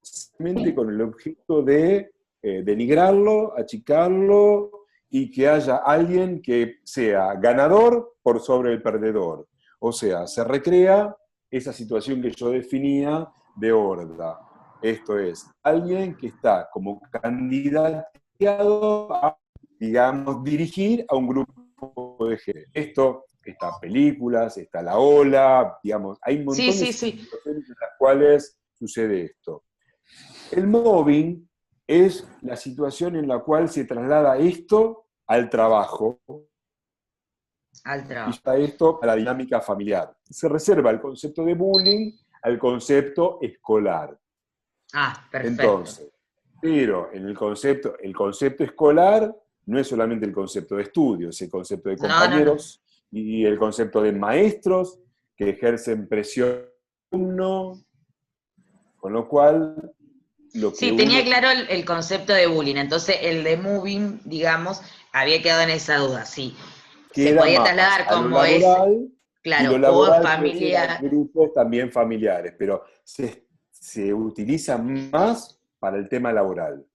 simplemente con el objeto de denigrarlo, achicarlo, y que haya alguien que sea ganador por sobre el perdedor. O sea, se recrea esa situación que yo definía de horda. Esto es, alguien que está como candidateado a, digamos, dirigir a un grupo de gente. Esto está en películas, está La Ola, digamos, hay un montón de situaciones en las cuales sucede esto. El mobbing es la situación en la cual se traslada esto al trabajo Al Y trabajo. está esto a la dinámica familiar. Se reserva el concepto de bullying al concepto escolar. Ah, perfecto. Entonces, pero en el concepto escolar no es solamente el concepto de estudio, es el concepto de No, no, no. compañeros y el concepto de maestros que ejercen presión, con lo cual lo que Sí, tenía uno claro el concepto de bullying, entonces el de moving, digamos, había quedado en esa duda, sí. Se queda podía más trasladar a lo como es, laboral, y lo claro, o laboral puede ser a familia. grupos también familiares, pero se utiliza más para el tema laboral.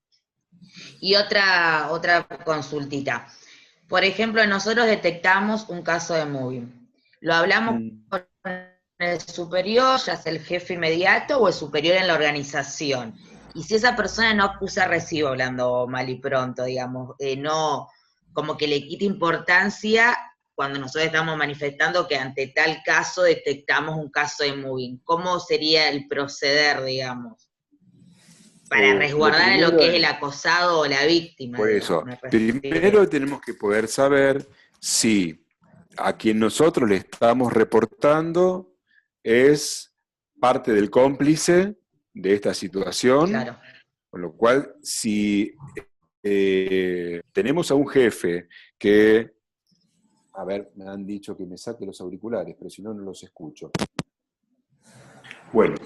Y otra consultita. Por ejemplo, nosotros detectamos un caso de moving. Lo hablamos con el superior, ya sea el jefe inmediato o el superior en la organización. Y si esa persona no acusa recibo, hablando mal y pronto, digamos, no, como que le quita importancia cuando nosotros estamos manifestando que ante tal caso detectamos un caso de moving. ¿Cómo sería el proceder, digamos, para Lo resguardar en lo primero que es el es, acosado o la víctima, por digamos, eso, me refiero? primero tenemos que poder saber si a quien nosotros le estamos reportando es parte del cómplice de esta situación, Claro. con lo cual si tenemos a un jefe que, a ver, me han dicho que me saque los auriculares, pero si no, no los escucho. Bueno,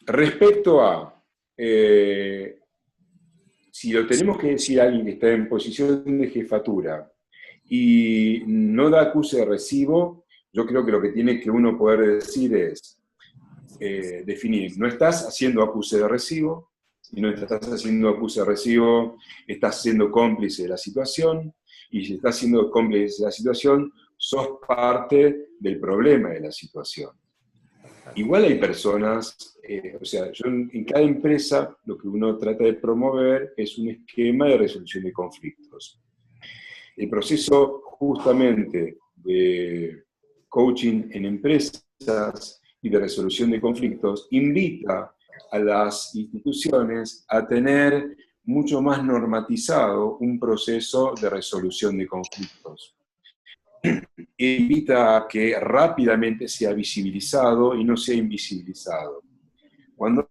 respecto a si lo tenemos que decir a alguien que está en posición de jefatura y no da acuse de recibo, yo creo que lo que tiene que uno poder decir es definir, no estás haciendo acuse de recibo, si no estás haciendo acuse de recibo, estás siendo cómplice de la situación, y si estás siendo cómplice de la situación, sos parte del problema de la situación. Igual hay personas, o sea, yo en cada empresa lo que uno trata de promover es un esquema de resolución de conflictos. El proceso justamente de coaching en empresas y de resolución de conflictos invita a las instituciones a tener mucho más normatizado un proceso de resolución de conflictos. Invita a que rápidamente sea visibilizado y no sea invisibilizado. Cuando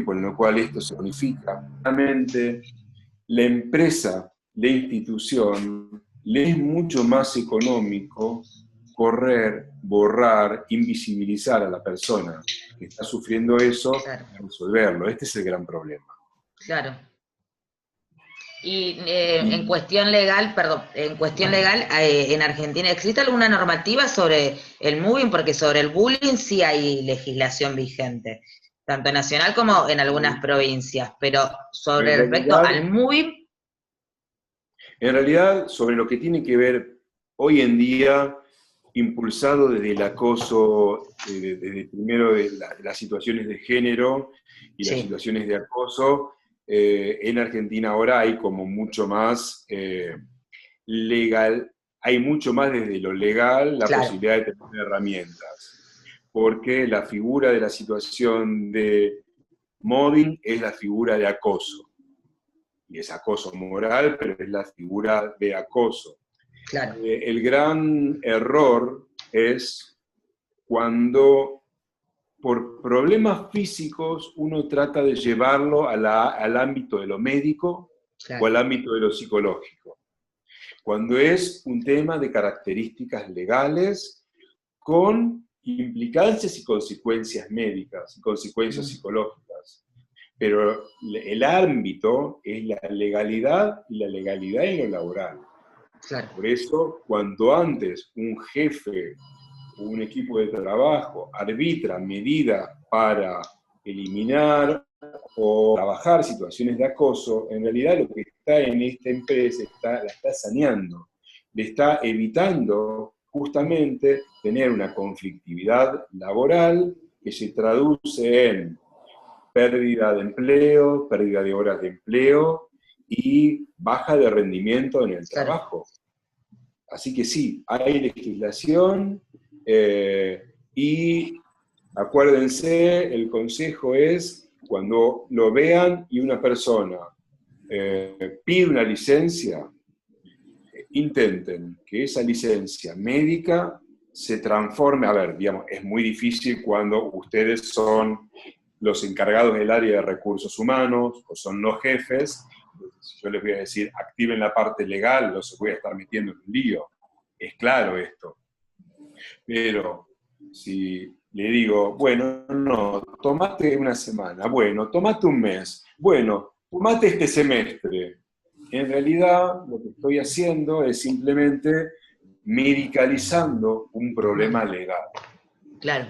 con lo cual esto se unifica, realmente la empresa, la institución, le es mucho más económico correr, borrar, invisibilizar a la persona que está sufriendo eso, Claro. y resolverlo. Este es el gran problema. Claro. Y en cuestión legal, en Argentina, ¿existe alguna normativa sobre el moving? Porque sobre el bullying sí hay legislación vigente, tanto nacional como en algunas provincias, pero sobre respecto al moving, En realidad, sobre lo que tiene que ver hoy en día, impulsado desde el acoso, desde primero de las situaciones de género y las sí, situaciones de acoso, en Argentina ahora hay como mucho más legal, hay mucho más desde lo legal la claro, posibilidad de tener herramientas, porque la figura de la situación de mobbing es la figura de acoso, y es acoso moral, pero es la figura de acoso. claro, El gran error es cuando por problemas físicos uno trata de llevarlo al ámbito de lo médico o claro, al ámbito de lo psicológico. Cuando es un tema de características legales con implicancias y consecuencias médicas y consecuencias psicológicas. Pero el ámbito es la legalidad y la legalidad en lo laboral. claro, Por eso, cuanto antes un jefe o un equipo de trabajo arbitra medidas para eliminar o trabajar situaciones de acoso, en realidad lo que está en esta empresa la está saneando, le está evitando justamente tener una conflictividad laboral que se traduce en pérdida de empleo, pérdida de horas de empleo y baja de rendimiento en el claro. trabajo. Así que sí, hay legislación y acuérdense, el consejo es cuando lo vean y una persona pide una licencia, intenten que esa licencia médica se transforme, a ver, digamos, es muy difícil cuando ustedes son los encargados del área de recursos humanos o son los jefes. Si yo les voy a decir, activen la parte legal, no se voy a estar metiendo en un lío. Es claro esto. Pero si le digo, bueno, no, tomate una semana, bueno, tomate un mes, bueno, tomate este semestre. En realidad, lo que estoy haciendo es simplemente medicalizando un problema legal. Claro.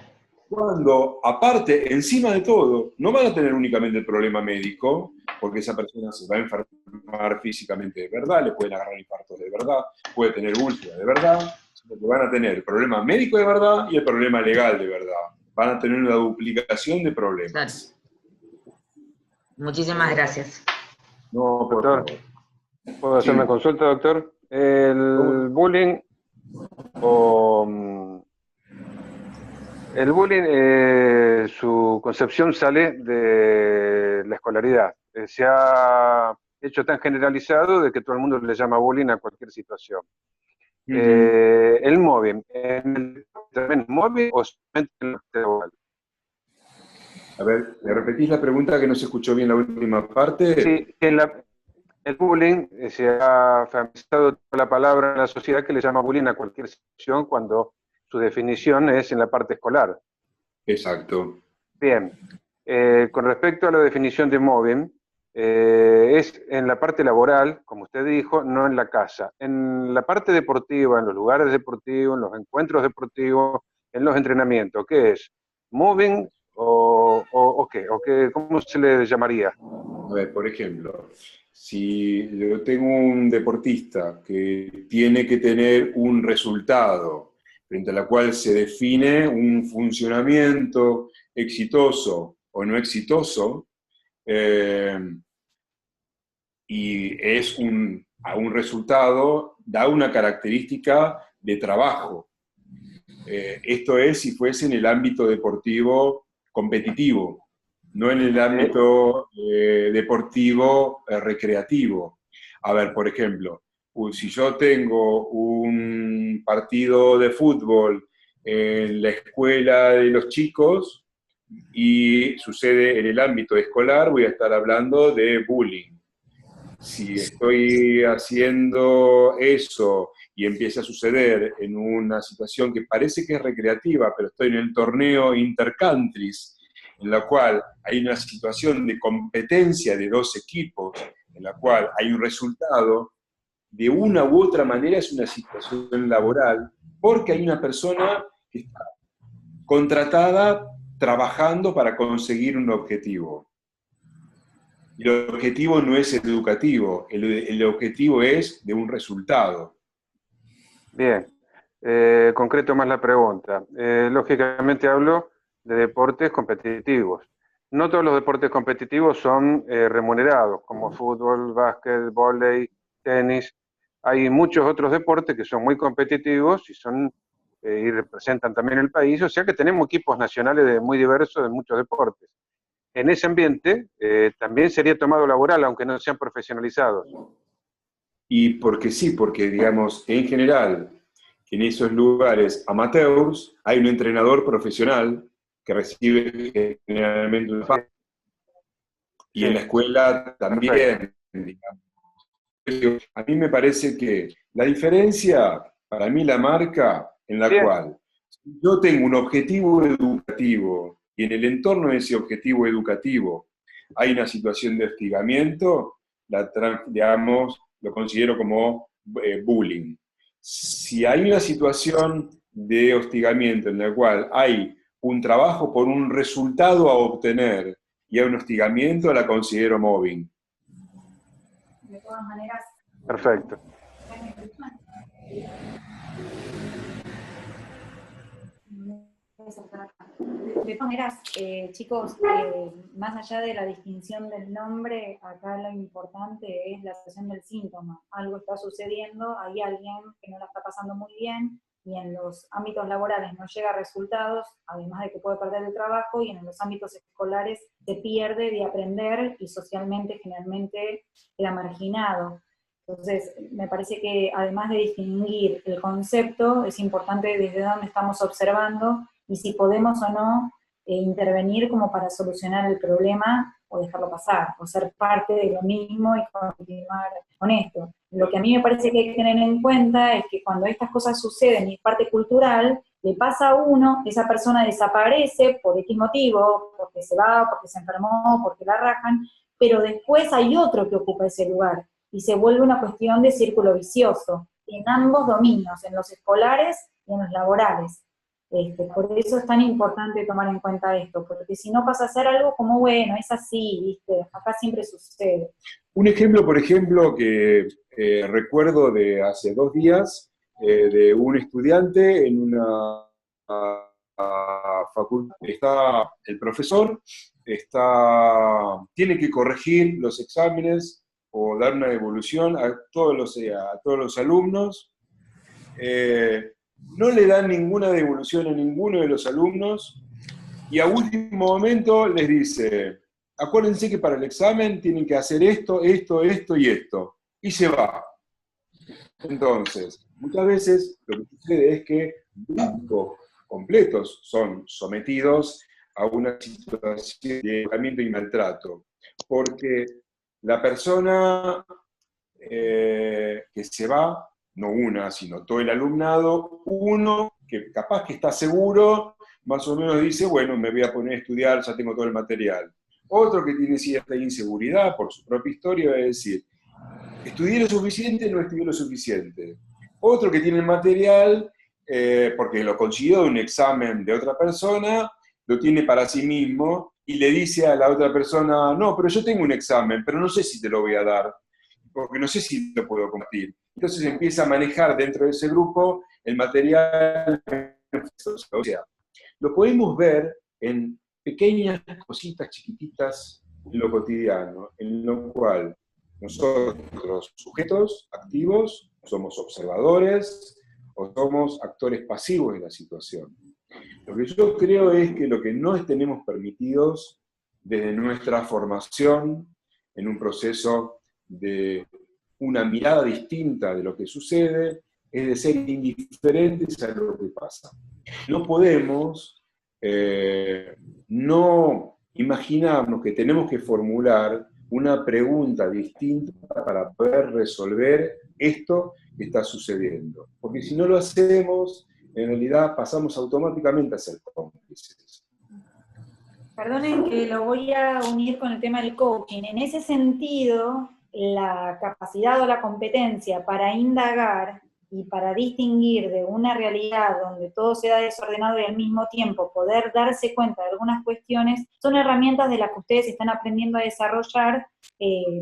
Cuando, aparte, encima de todo, no van a tener únicamente el problema médico, porque esa persona se va a enfermar físicamente de verdad, le pueden agarrar infartos de verdad, puede tener úlceras de verdad, sino que van a tener el problema médico de verdad y el problema legal de verdad. Van a tener una duplicación de problemas. Claro. Muchísimas gracias. No, por Doctor, favor. ¿puedo hacer una consulta, doctor? El bullying su concepción sale de la escolaridad. Se ha hecho tan generalizado de que todo el mundo le llama bullying a cualquier situación. El mobbing, ¿también es mobbing o solamente en la laboral? A ver, ¿me repetís la pregunta que no se escuchó bien la última parte? Sí, el bullying se ha familiarizado la palabra en la sociedad que le llama bullying a cualquier situación cuando su definición es en la parte escolar. Exacto. Bien, con respecto a la definición de mobbing, es en la parte laboral, como usted dijo, no en la casa. En la parte deportiva, en los lugares deportivos, en los encuentros deportivos, en los entrenamientos, ¿qué es? ¿Mobbing o qué? ¿Cómo se le llamaría? A ver, por ejemplo, si yo tengo un deportista que tiene que tener un resultado frente a la cual se define un funcionamiento exitoso o no exitoso, y es a un resultado, da una característica de trabajo. Esto es si fuese en el ámbito deportivo competitivo, no en el ámbito deportivo recreativo. A ver, por ejemplo, si yo tengo un partido de fútbol en la escuela de los chicos y sucede en el ámbito escolar, voy a estar hablando de bullying. Si estoy haciendo eso y empieza a suceder en una situación que parece que es recreativa, pero estoy en el torneo intercountries, en la cual hay una situación de competencia de dos equipos, en la cual hay un resultado, de una u otra manera es una situación laboral, porque hay una persona que está contratada trabajando para conseguir un objetivo. Y el objetivo no es educativo, el objetivo es de un resultado. Bien, concreto más la pregunta. Lógicamente hablo de deportes competitivos. No todos los deportes competitivos son remunerados, como fútbol, básquet, vóley, tenis. Hay muchos otros deportes que son muy competitivos y representan también el país, o sea que tenemos equipos nacionales muy diversos de muchos deportes. En ese ambiente también sería tomado laboral, aunque no sean profesionalizados. Y porque sí, porque digamos, en general, en esos lugares amateurs hay un entrenador profesional que recibe generalmente una paga. Y en la escuela también, digamos. A mí me parece que la diferencia, para mí la marca en la cual yo tengo un objetivo educativo y en el entorno de ese objetivo educativo hay una situación de hostigamiento, digamos, lo considero como bullying. Si hay una situación de hostigamiento en la cual hay un trabajo por un resultado a obtener y hay un hostigamiento, la considero mobbing. De todas maneras. Perfecto. De todas maneras, chicos, más allá de la distinción del nombre, acá lo importante es la asociación del síntoma. Algo está sucediendo, hay alguien que no la está pasando muy bien y en los ámbitos laborales no llega a resultados, además de que puede perder el trabajo, y en los ámbitos escolares se pierde de aprender y socialmente generalmente queda marginado. Entonces, me parece que además de distinguir el concepto, es importante desde dónde estamos observando y si podemos o no intervenir como para solucionar el problema o dejarlo pasar, o ser parte de lo mismo y continuar con esto. Lo que a mí me parece que hay que tener en cuenta es que cuando estas cosas suceden y es parte cultural, le pasa a uno, esa persona desaparece por X motivo, porque se va, porque se enfermó, porque la rajan, pero después hay otro que ocupa ese lugar, y se vuelve una cuestión de círculo vicioso, en ambos dominios, en los escolares y en los laborales. Por eso es tan importante tomar en cuenta esto, porque si no pasa a ser algo como, bueno, es así, ¿viste? Acá siempre sucede. Un ejemplo, por ejemplo, que recuerdo de hace 2 días, de un estudiante en una facultad. Está el profesor, tiene que corregir los exámenes o dar una devolución a todos los alumnos. No le dan ninguna devolución a ninguno de los alumnos y a último momento les dice: acuérdense que para el examen tienen que hacer esto, esto, esto y esto. Y se va. Entonces, muchas veces lo que sucede es que grupos completos son sometidos a una situación de aislamiento y maltrato. Porque la persona que se va, no una, sino todo el alumnado, uno que capaz que está seguro, más o menos dice: bueno, me voy a poner a estudiar, ya tengo todo el material. Otro que tiene cierta inseguridad por su propia historia va a decir: estudié lo suficiente, no estudié lo suficiente. Otro que tiene el material, porque lo consiguió de un examen de otra persona, lo tiene para sí mismo, y le dice a la otra persona: no, pero yo tengo un examen, pero no sé si te lo voy a dar, porque no sé si lo puedo compartir. Entonces empieza a manejar dentro de ese grupo el material. O sea, lo podemos ver en pequeñas cositas chiquititas en lo cotidiano, en lo cual nosotros, sujetos activos, somos observadores o somos actores pasivos de la situación. Lo que yo creo es que lo que no tenemos permitidos desde nuestra formación en un proceso de una mirada distinta de lo que sucede, es de ser indiferentes a lo que pasa. No podemos no imaginarnos que tenemos que formular una pregunta distinta para poder resolver esto que está sucediendo. Porque si no lo hacemos, en realidad pasamos automáticamente a ser cómplices. Perdonen que lo voy a unir con el tema del coaching. En ese sentido, la capacidad o la competencia para indagar y para distinguir de una realidad donde todo se da desordenado y al mismo tiempo poder darse cuenta de algunas cuestiones, son herramientas de las que ustedes están aprendiendo a desarrollar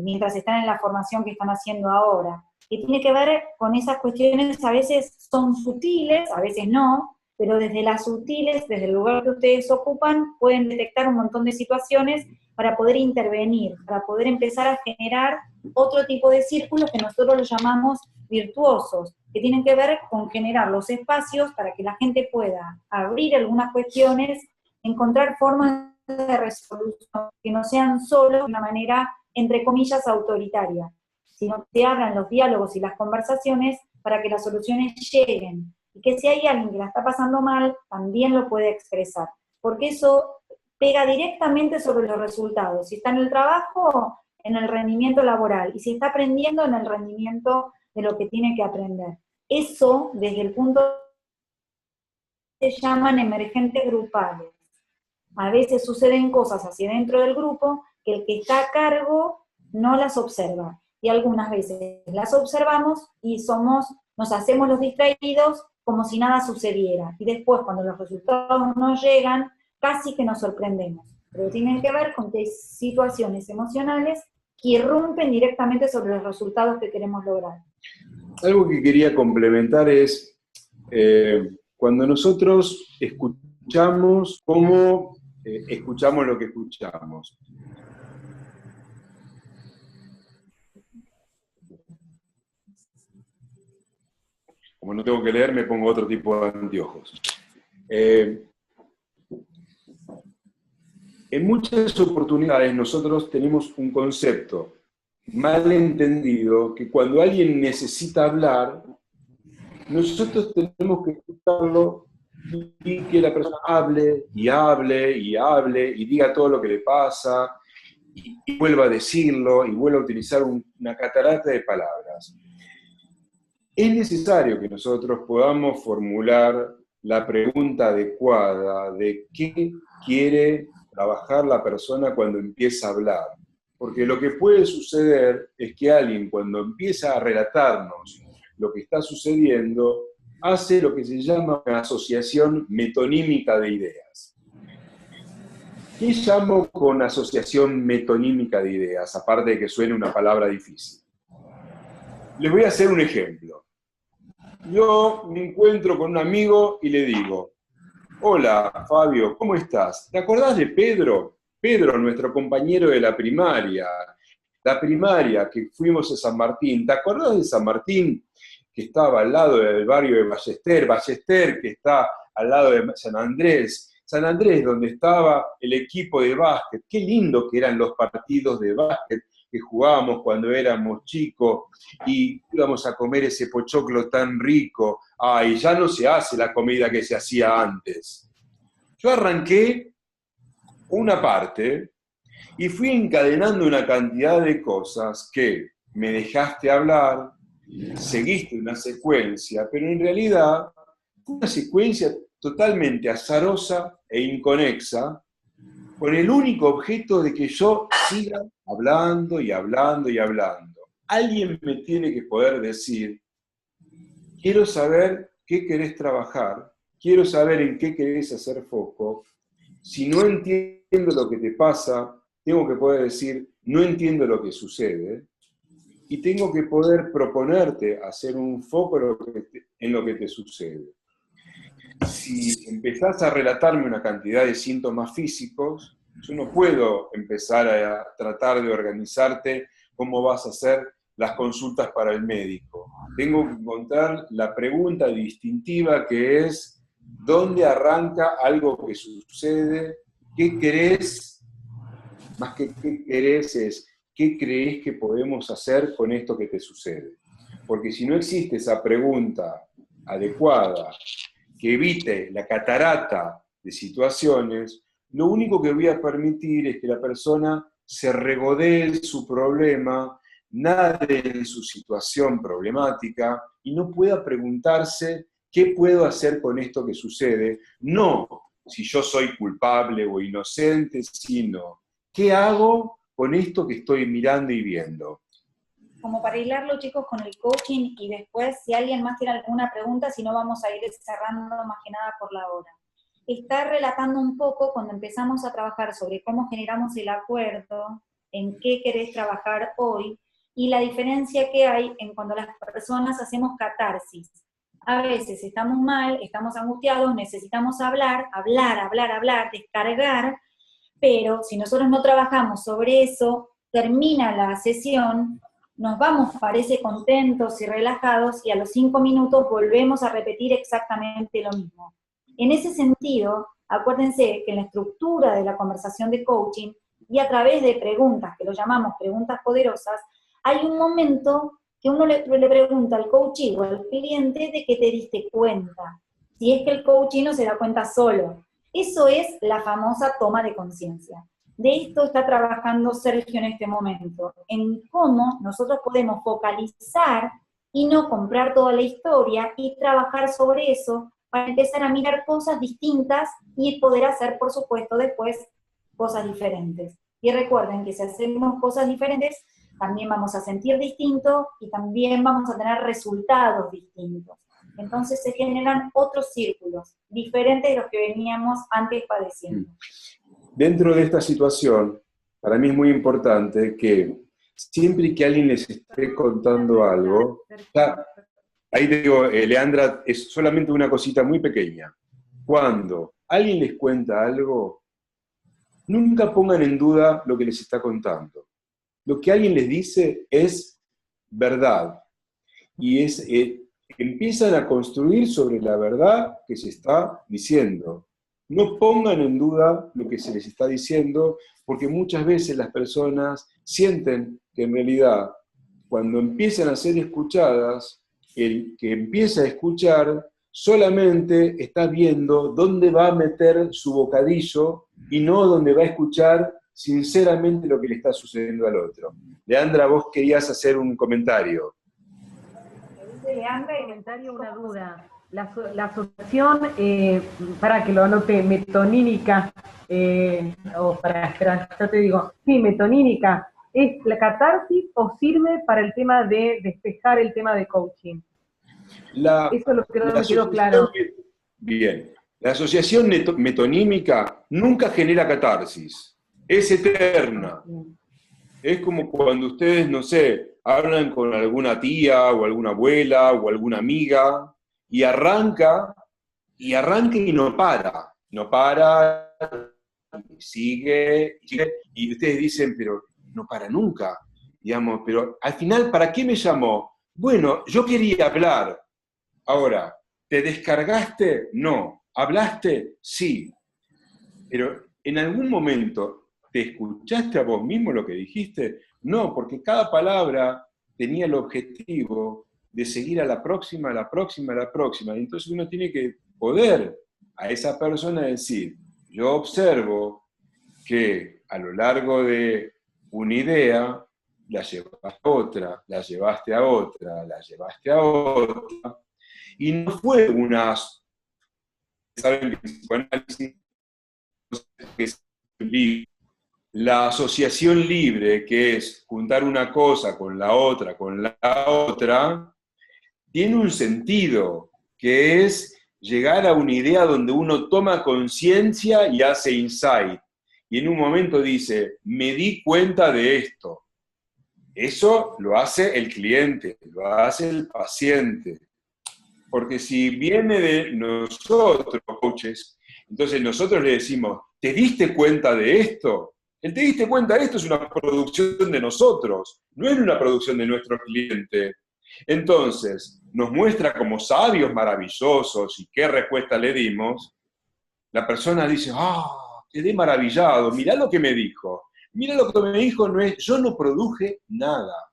mientras están en la formación que están haciendo ahora. Que tiene que ver con esas cuestiones, a veces son sutiles, a veces no, pero desde las sutiles, desde el lugar que ustedes ocupan, pueden detectar un montón de situaciones para poder intervenir, para poder empezar a generar otro tipo de círculos que nosotros los llamamos virtuosos, que tienen que ver con generar los espacios para que la gente pueda abrir algunas cuestiones, encontrar formas de resolución que no sean solo de una manera, entre comillas, autoritaria, sino que se abran los diálogos y las conversaciones para que las soluciones lleguen. Y que si hay alguien que la está pasando mal, también lo puede expresar. Porque eso pega directamente sobre los resultados. Si está en el trabajo, en el rendimiento laboral. Y si está aprendiendo, en el rendimiento de lo que tiene que aprender. Eso, desde el punto se llaman emergentes grupales. A veces suceden cosas hacia dentro del grupo que el que está a cargo no las observa. Y algunas veces las observamos y nos hacemos los distraídos como si nada sucediera. Y después, cuando los resultados no llegan, casi que nos sorprendemos. Pero tienen que ver con que hay situaciones emocionales que irrumpen directamente sobre los resultados que queremos lograr. Algo que quería complementar es, cuando nosotros escuchamos, ¿cómo escuchamos lo que escuchamos? Como no tengo que leer, me pongo otro tipo de anteojos. En muchas oportunidades nosotros tenemos un concepto mal entendido que cuando alguien necesita hablar, nosotros tenemos que escucharlo y que la persona hable y hable y hable y diga todo lo que le pasa y vuelva a decirlo y vuelva a utilizar una catarata de palabras. Es necesario que nosotros podamos formular la pregunta adecuada de qué quiere trabajar la persona cuando empieza a hablar. Porque lo que puede suceder es que alguien cuando empieza a relatarnos lo que está sucediendo, hace lo que se llama una asociación metonímica de ideas. ¿Qué llamo con asociación metonímica de ideas? Aparte de que suene una palabra difícil. Les voy a hacer un ejemplo. Yo me encuentro con un amigo y le digo, hola Fabio, ¿cómo estás? ¿Te acordás de Pedro? Pedro, nuestro compañero de la primaria que fuimos a San Martín. ¿Te acordás de San Martín, que estaba al lado del barrio de Ballester? Ballester, que está al lado de San Andrés. San Andrés, donde estaba el equipo de básquet. Qué lindo que eran los partidos de básquet que jugábamos cuando éramos chicos y íbamos a comer ese pochoclo tan rico. Ay, ya no se hace la comida que se hacía antes. Yo arranqué una parte y fui encadenando una cantidad de cosas que me dejaste hablar, seguiste una secuencia, pero en realidad fue una secuencia totalmente azarosa e inconexa, con el único objeto de que yo siga hablando y hablando y hablando. Alguien me tiene que poder decir, quiero saber qué querés trabajar, quiero saber en qué querés hacer foco. Si no entiendo lo que te pasa, tengo que poder decir, no entiendo lo que sucede, y tengo que poder proponerte hacer un foco en lo que te sucede. Si empezás a relatarme una cantidad de síntomas físicos, yo no puedo empezar a tratar de organizarte cómo vas a hacer las consultas para el médico. Tengo que encontrar la pregunta distintiva que es, ¿dónde arranca algo que sucede? ¿Qué querés? Más que qué querés es, ¿qué creés que podemos hacer con esto que te sucede? Porque si no existe esa pregunta adecuada, que evite la catarata de situaciones, lo único que voy a permitir es que la persona se regodee en su problema, nade en su situación problemática y no pueda preguntarse qué puedo hacer con esto que sucede, no si yo soy culpable o inocente, sino qué hago con esto que estoy mirando y viendo. Como para hilarlo, chicos, con el coaching, y después, si alguien más tiene alguna pregunta, si no vamos a ir cerrando más que nada por la hora. Está relatando un poco cuando empezamos a trabajar sobre cómo generamos el acuerdo, en qué querés trabajar hoy, y la diferencia que hay en cuando las personas hacemos catarsis. A veces estamos mal, estamos angustiados, necesitamos hablar, descargar, pero si nosotros no trabajamos sobre eso, termina la sesión, nos vamos, parece, contentos y relajados, y a los 5 minutos volvemos a repetir exactamente lo mismo. En ese sentido, acuérdense que en la estructura de la conversación de coaching, y a través de preguntas, que lo llamamos preguntas poderosas, hay un momento que uno le pregunta al coachee o al cliente de que te diste cuenta, si es que el coachee no se da cuenta solo. Eso es la famosa toma de conciencia. De esto está trabajando Sergio en este momento, en cómo nosotros podemos focalizar y no comprar toda la historia y trabajar sobre eso para empezar a mirar cosas distintas y poder hacer, por supuesto, después cosas diferentes. Y recuerden que si hacemos cosas diferentes, también vamos a sentir distinto y también vamos a tener resultados distintos. Entonces se generan otros círculos, diferentes de los que veníamos antes padeciendo. Dentro de esta situación, para mí es muy importante que siempre que alguien les esté contando algo, ahí te digo, Leandra, es solamente una cosita muy pequeña. Cuando alguien les cuenta algo, nunca pongan en duda lo que les está contando. Lo que alguien les dice es verdad. Y empiezan a construir sobre la verdad que se está diciendo. no pongan en duda lo que se les está diciendo, porque muchas veces las personas sienten que en realidad, cuando empiezan a ser escuchadas, el que empieza a escuchar solamente está viendo dónde va a meter su bocadillo y no dónde va a escuchar sinceramente lo que le está sucediendo al otro. Leandra, vos querías hacer un comentario. Leandra, comentario, una duda. La asociación, para que lo anote, metonímica, espera, ya te digo, sí, metonímica, ¿es la catarsis o sirve para el tema de despejar el tema de coaching? Eso es lo que no me quedó claro. Bien, la asociación metonímica nunca genera catarsis, es eterna. Es como cuando ustedes, no sé, hablan con alguna tía o alguna abuela o alguna amiga y arranca y no para, sigue, y ustedes dicen, pero no para nunca, digamos, pero al final, ¿para qué me llamó? Bueno, yo quería hablar. Ahora, ¿te descargaste? No. ¿Hablaste? Sí. Pero en algún momento, ¿te escuchaste a vos mismo lo que dijiste? No, porque cada palabra tenía el objetivo de seguir a la próxima, a la próxima, a la próxima. Y entonces uno tiene que poder a esa persona decir, yo observo que a lo largo de una idea, la llevaste a otra, la llevaste a otra, la llevaste a otra, y no fue una... ¿Saben que el psicoanálisis es libre? La asociación libre, que es juntar una cosa con la otra, tiene un sentido, que es llegar a una idea donde uno toma conciencia y hace insight. Y en un momento dice, me di cuenta de esto. Eso lo hace el cliente, lo hace el paciente. Porque si viene de nosotros, coaches, entonces nosotros le decimos, ¿te diste cuenta de esto? El te diste cuenta de esto es una producción de nosotros, no es una producción de nuestro cliente. Entonces, nos muestra como sabios maravillosos y qué respuesta le dimos. La persona dice, quedé maravillado, mirá lo que me dijo. Mirá lo que me dijo, no es, yo no produje nada.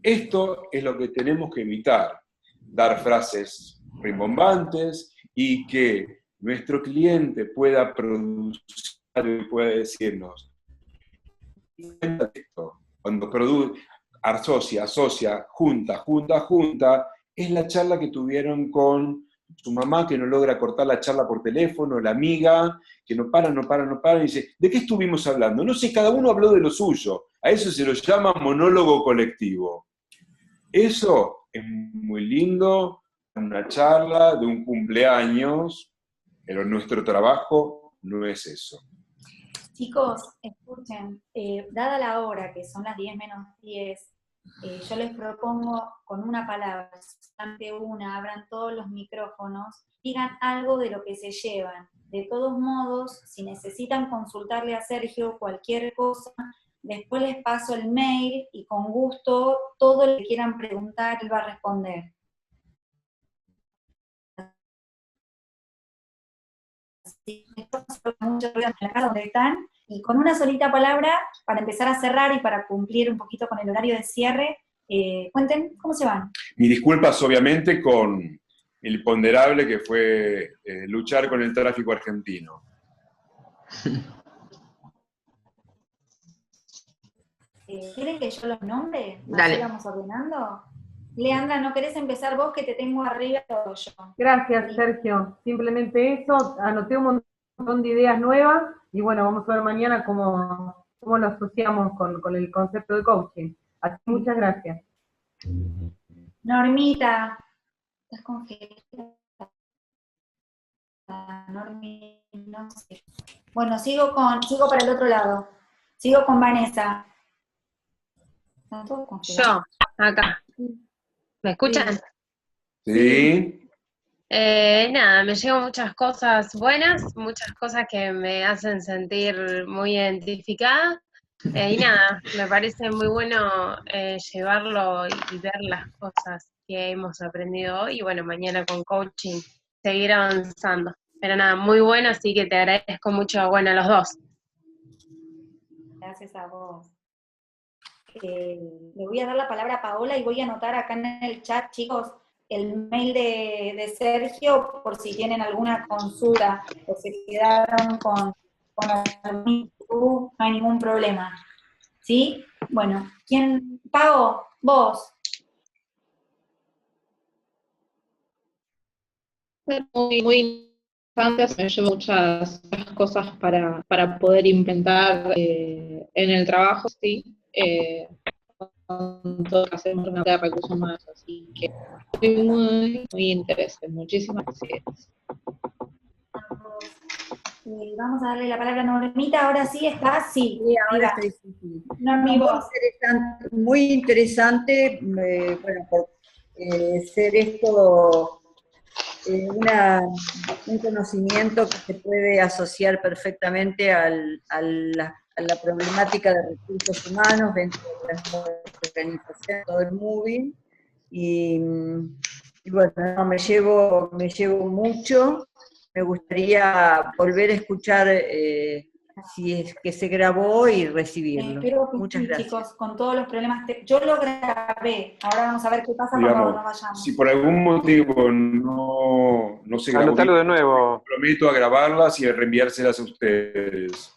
Esto es lo que tenemos que evitar, dar frases rimbombantes y que nuestro cliente pueda producir y pueda decirnos, cuando produce, asocia, junta, es la charla que tuvieron con su mamá que no logra cortar la charla por teléfono, la amiga que no para, y dice, ¿de qué estuvimos hablando? No sé, cada uno habló de lo suyo, a eso se lo llama monólogo colectivo. Eso es muy lindo, una charla de un cumpleaños, pero nuestro trabajo no es eso. Chicos, escuchen, dada la hora, que son las 10 menos 10, yo les propongo con una palabra, solamente una, abran todos los micrófonos, digan algo de lo que se llevan. De todos modos, si necesitan consultarle a Sergio cualquier cosa, después les paso el mail y con gusto todo lo que quieran preguntar él va a responder. Mucho ruido en la casa donde están, y con una solita palabra, para empezar a cerrar y para cumplir un poquito con el horario de cierre, cuenten cómo se van. Mis disculpas, obviamente, con el ponderable que fue luchar con el tráfico argentino. ¿Quieren que yo los nombre? ¿Nos Dale. sigamos ordenando? Leandra, ¿no querés empezar vos, que te tengo arriba todo yo? Gracias, Sergio. Simplemente eso, anoté un montón de ideas nuevas y bueno, vamos a ver mañana cómo lo asociamos con el concepto de coaching. Así que muchas gracias. Normita, estás congelada. Normi, no sé. Bueno, sigo para el otro lado. Sigo con Vanessa. ¿Están todos congelados? Yo, acá. ¿Me escuchan? ¿Sí? Nada, me llegan muchas cosas buenas, muchas cosas que me hacen sentir muy identificada. Y nada, me parece muy bueno llevarlo y ver las cosas que hemos aprendido hoy. Y bueno, mañana con coaching seguir avanzando. Pero nada, muy bueno, así que te agradezco mucho, bueno, a los dos. Gracias a vos. Le voy a dar la palabra a Paola y voy a anotar acá en el chat, chicos, el mail de Sergio por si tienen alguna consulta o se quedaron con algún inquietud, no hay ningún problema. ¿Sí? Bueno, ¿quién? Pao, vos. Muy, muy interesante, me llevo muchas cosas para poder implementar en el trabajo, sí. Con todo lo que hacemos en de recursos humanos, así que muy, muy interesante. Muchísimas gracias. Vamos a darle la palabra a Normita, ahora sí está, sí. Sí, ahora Ahí va. estoy, sí. Normi, vos. Muy interesante, bueno, por ser esto un conocimiento que se puede asociar perfectamente a la problemática de recursos humanos dentro de la organización, todo el moving, y bueno, no, me llevo mucho. Me gustaría volver a escuchar si es que se grabó y recibirlo. Espero que Muchas sí, gracias. chicos, con todos los problemas. Yo lo grabé, ahora vamos a ver qué pasa Digamos, cuando nos vayamos. si por algún motivo no se grabó, Anotalo de nuevo. prometo a grabarlas y a reenviárselas a ustedes.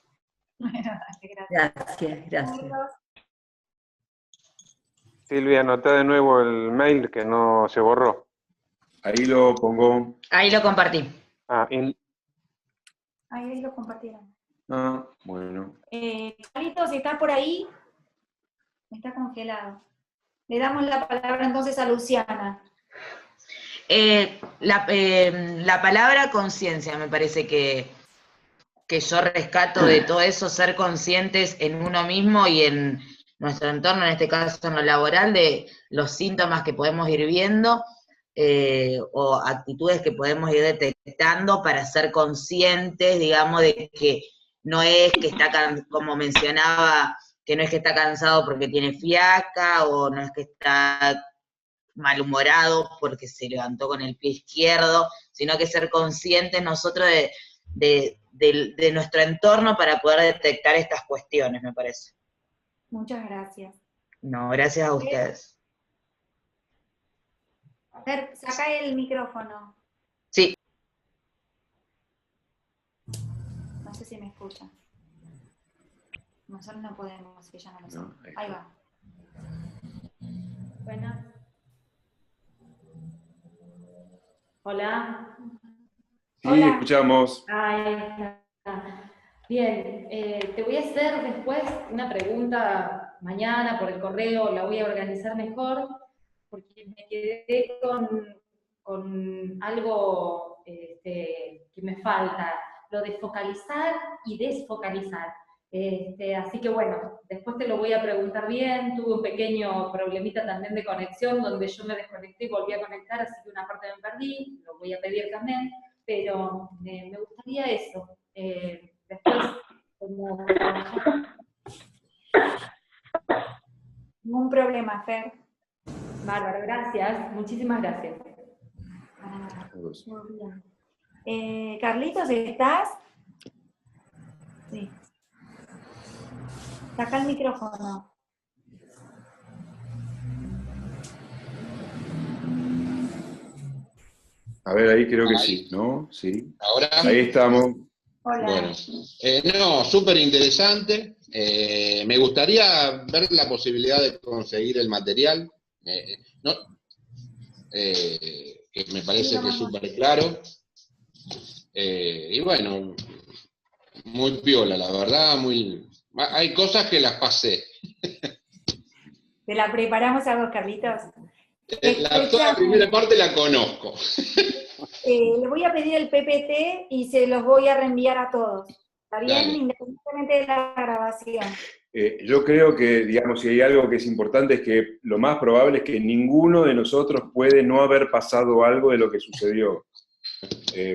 Gracias. Silvia, anotá de nuevo el mail que no se borró. Ahí lo pongo. Ahí lo compartí. Ahí lo compartieron. Bueno. Carlitos, ¿estás por ahí? Está congelado. Le damos la palabra entonces a Luciana. La palabra conciencia me parece que yo rescato de todo eso, ser conscientes en uno mismo y en nuestro entorno, en este caso en lo laboral, de los síntomas que podemos ir viendo o actitudes que podemos ir detectando para ser conscientes, digamos, de que no es que está, como mencionaba, que no es que está cansado porque tiene fiaca, o no es que está malhumorado porque se levantó con el pie izquierdo, sino que ser conscientes nosotros de nuestro entorno para poder detectar estas cuestiones, me parece. Muchas gracias. No, gracias a ustedes. Fer, saca el micrófono. Sí. No sé si me escuchan. Nosotros no podemos, que ya no lo sé. Ahí va. Buenas. Hola. Sí, Hola. escuchamos. Ahí está. Bien, te voy a hacer después una pregunta mañana por el correo, la voy a organizar mejor, porque me quedé con algo que me falta, lo de focalizar y desfocalizar. Así que bueno, después te lo voy a preguntar bien. Tuve un pequeño problemita también de conexión, donde yo me desconecté y volví a conectar, así que una parte me perdí, lo voy a pedir también, pero me gustaría eso. Después, como... Ningún problema, Fer. Bárbaro, gracias, muchísimas gracias. Muy bien. Carlitos, ¿estás? Sí. Saca el micrófono. A ver, ahí creo que sí, ¿no? Sí. ¿Ahora? Ahí estamos. Hola. Bueno, no, súper interesante. Me gustaría ver la posibilidad de conseguir el material, que me parece que es súper claro. Y bueno, muy piola, la verdad, hay cosas que las pasé. Te la preparamos a vos, Carlitos. Toda la primera parte la conozco. Le voy a pedir el PPT y se los voy a reenviar a todos. ¿Está bien? Dale. Independientemente de la grabación. Yo creo que, digamos, si hay algo que es importante es que lo más probable es que ninguno de nosotros puede no haber pasado algo de lo que sucedió.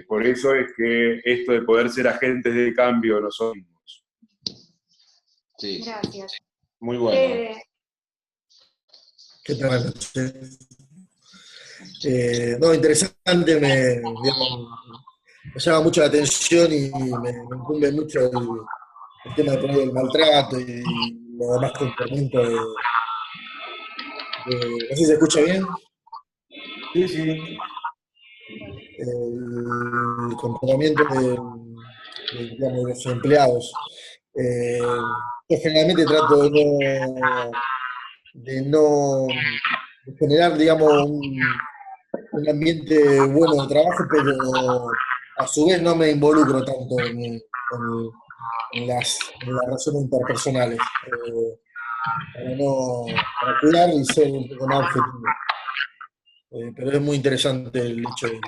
Por eso es que esto de poder ser agentes de cambio nosotros mismos. Sí. Gracias. Muy bueno. ¿Qué tal? No, interesante, digamos, me llama mucho la atención y me incumbe mucho el tema del maltrato y los demás comportamientos no sé si se escucha bien, Sí, sí. el comportamiento digamos, de los empleados. Yo generalmente trato de generar, digamos, un ambiente bueno de trabajo, pero a su vez no me involucro tanto en las relaciones interpersonales, para cuidar y ser un poco más objetivo. Pero es muy interesante el hecho del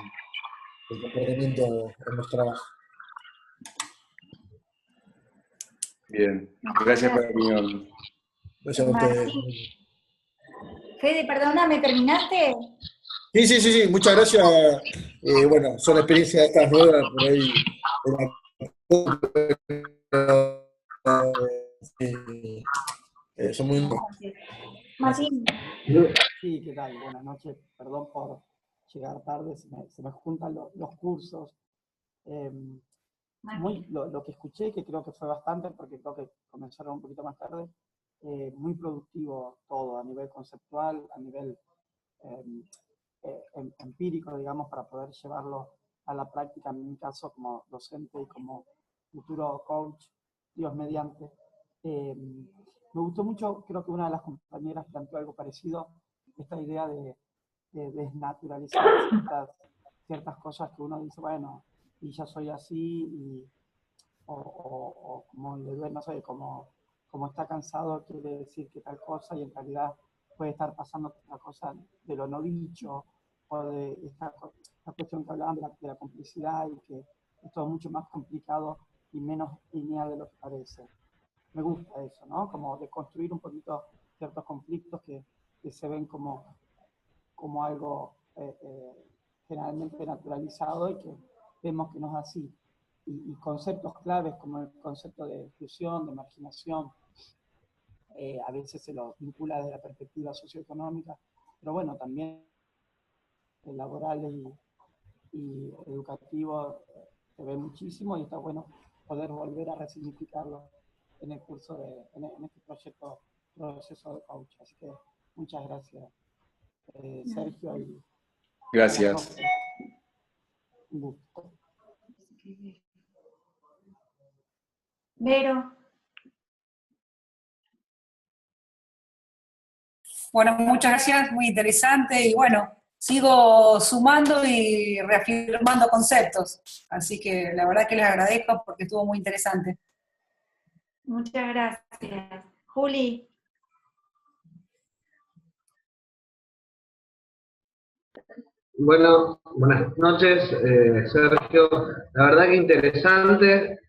comportamiento en los trabajos. Bien, gracias por la opinión. Gracias a ustedes. Fede, perdona, ¿terminaste? Sí, muchas gracias. Bueno, son experiencias estas nuevas, por ahí. Son muy... Martín. Sí, ¿qué tal? Buenas noches. Perdón por llegar tarde, se me juntan los cursos. Lo que escuché, que creo que fue bastante, porque creo que comenzaron un poquito más tarde, muy productivo todo, a nivel conceptual, a nivel empírico, digamos, para poder llevarlo a la práctica, en mi caso como docente y como futuro coach, Dios mediante. Me gustó mucho, creo que una de las compañeras planteó algo parecido, esta idea de desnaturalizar ciertas cosas que uno dice, bueno, y ya soy así, o como le duele, no sé, como está cansado quiere decir que tal cosa, y en realidad puede estar pasando otra cosa de lo no dicho, o de esta cuestión que hablaban de la complicidad, y que es todo mucho más complicado y menos lineal de lo que parece. Me gusta eso, ¿no? Como de construir un poquito ciertos conflictos que se ven como algo generalmente naturalizado y que vemos que no es así. Y conceptos claves como el concepto de exclusión, de marginación, a veces se los vincula desde la perspectiva socioeconómica, pero bueno, también laborales y educativos se ve muchísimo, y está bueno poder volver a resignificarlo en el curso en este proceso de coach. Así que muchas gracias, Sergio. Gracias. Un gusto. Vero. Bueno, muchas gracias, muy interesante, y bueno, sigo sumando y reafirmando conceptos, así que la verdad que les agradezco porque estuvo muy interesante. Muchas gracias. Juli. Bueno, buenas noches, Sergio. La verdad que interesante,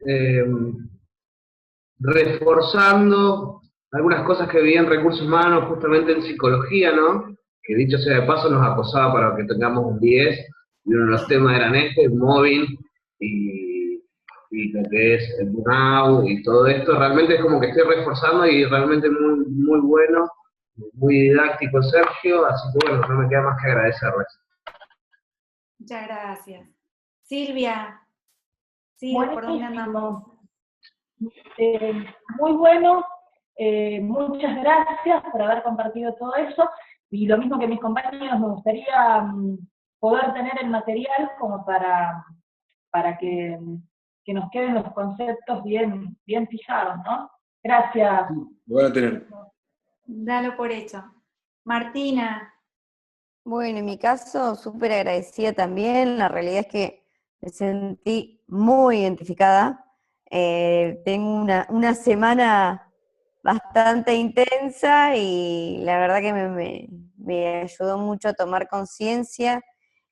reforzando algunas cosas que vi en recursos humanos, justamente en psicología, ¿no? Que dicho sea de paso nos acosaba para que tengamos un 10, y uno de los temas eran móvil y lo que es el burnout y todo esto. Realmente es como que estoy reforzando, y realmente muy, muy bueno, muy didáctico Sergio, así que bueno, no me queda más que agradecerles. Muchas gracias. Silvia. Sí, ¿por dónde andamos? Muy bueno, muchas gracias por haber compartido todo eso, y lo mismo que mis compañeros, me gustaría poder tener el material como para que nos queden los conceptos bien fijados, ¿no? Gracias. Lo van a tener. Dalo por hecho. Martina. Bueno, en mi caso, súper agradecida también. La realidad es que me sentí muy identificada. Tengo una semana bastante intensa, y la verdad que me ayudó mucho a tomar conciencia,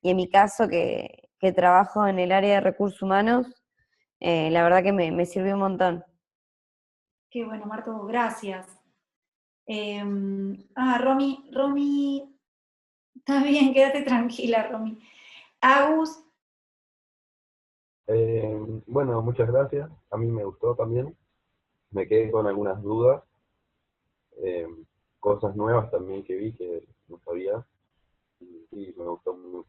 y en mi caso que trabajo en el área de recursos humanos, la verdad que me sirvió un montón. Qué bueno, Marto, gracias. Romy, está bien, quédate tranquila, Romy. Agus. Bueno, muchas gracias. A mí me gustó también. Me quedé con algunas dudas, cosas nuevas también que vi que no sabía, y me gustó mucho.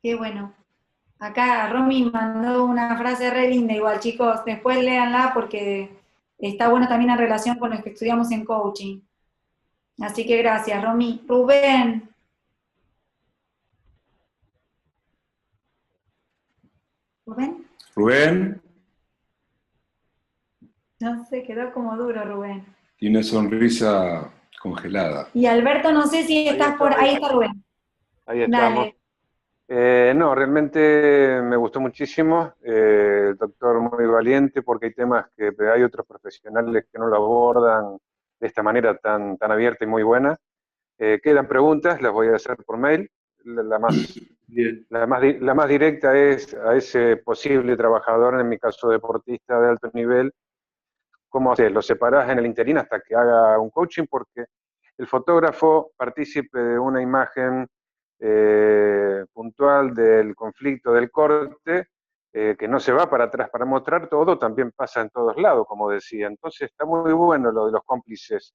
Qué bueno. Acá Romy mandó una frase re linda igual, chicos, después léanla porque está bueno también en relación con lo que estudiamos en coaching. Así que gracias, Romy. Rubén. ¿Rubén? Rubén No sé, quedó como duro, Rubén. tiene una sonrisa congelada. Y Alberto, no sé si estás por ahí. Está Rubén. Ahí estamos. Dale. No, realmente me gustó muchísimo. El doctor muy valiente porque hay temas que hay otros profesionales que no lo abordan de esta manera tan abierta y muy buena. Quedan preguntas, las voy a hacer por mail. La más directa es a ese posible trabajador, en mi caso deportista de alto nivel, ¿cómo haces? ¿Lo separás en el interín hasta que haga un coaching? Porque el fotógrafo, partícipe de una imagen puntual del conflicto, del corte, que no se va para atrás para mostrar todo, también pasa en todos lados, como decía. Entonces está muy bueno lo de los cómplices,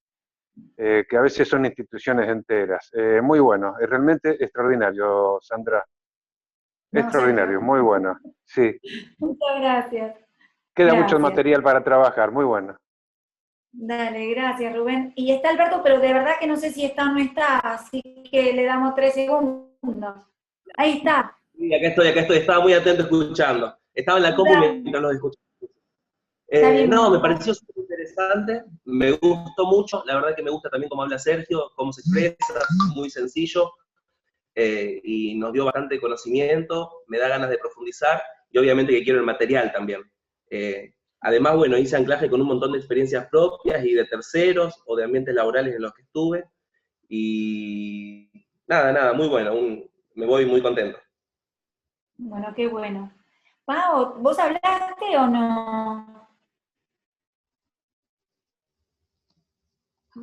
que a veces son instituciones enteras. Muy bueno, es realmente extraordinario, Sandra. No, Extraordinario, muy bueno. Sí, muchas gracias. queda mucho Gracias. material para trabajar, muy bueno. Dale, gracias, Rubén. Y está Alberto, pero de verdad que no sé si está o no está, así que le damos 3 segundos. Ahí está. Sí, acá estoy. Estaba muy atento escuchando. Estaba en la compu mientras los escuchaba. Está bien. No, me pareció súper interesante, me gustó mucho, la verdad que me gusta también cómo habla Sergio, cómo se expresa, muy sencillo, y nos dio bastante conocimiento, me da ganas de profundizar, y obviamente que quiero el material también. Además, bueno, hice anclaje con un montón de experiencias propias y de terceros, o de ambientes laborales en los que estuve, y nada, muy bueno, me voy muy contento. Bueno, qué bueno. Pau, ¿vos hablaste o no?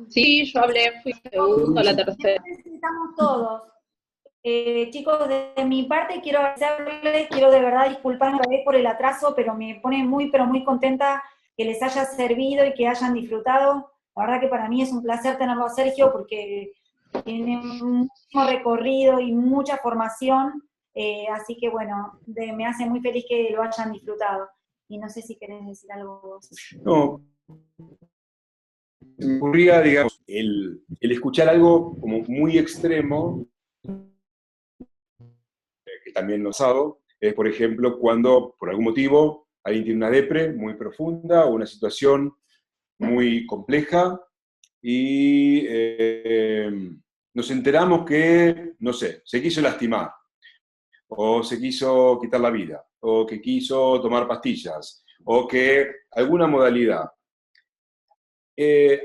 Sí, yo hablé, fui segundo, la tercera. Estamos todos. Chicos, de mi parte quiero agradecerles, quiero de verdad disculparme por el atraso, pero me pone muy, pero muy contenta que les haya servido y que hayan disfrutado. La verdad que para mí es un placer tenerlo a Sergio porque tiene mucho recorrido y mucha formación, así que bueno, me hace muy feliz que lo hayan disfrutado. Y no sé si querés decir algo vos. No, me ocurría, digamos, el escuchar algo como muy extremo, que también lo he usado, es, por ejemplo, cuando por algún motivo alguien tiene una depre muy profunda o una situación muy compleja y nos enteramos que, no sé, se quiso lastimar, o se quiso quitar la vida, o que quiso tomar pastillas, o que alguna modalidad.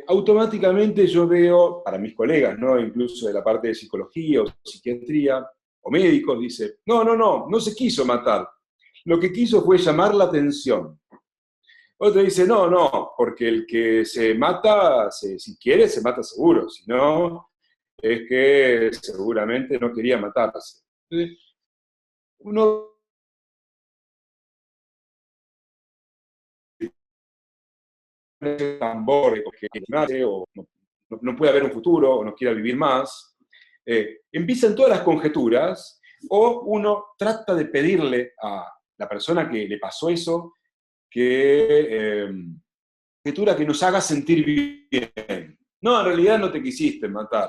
Automáticamente yo veo, para mis colegas, ¿no? Incluso de la parte de psicología o psiquiatría, o médicos, dice, no se quiso matar. Lo que quiso fue llamar la atención. Otro dice, no, porque el que se mata, si quiere, se mata seguro, si no, es que seguramente no quería matarse. Entonces, uno tambor que o no puede haber un futuro, o no quiera vivir más, empiezan todas las conjeturas, o uno trata de pedirle a la persona que le pasó eso, que nos haga sentir bien. No, en realidad no te quisiste matar.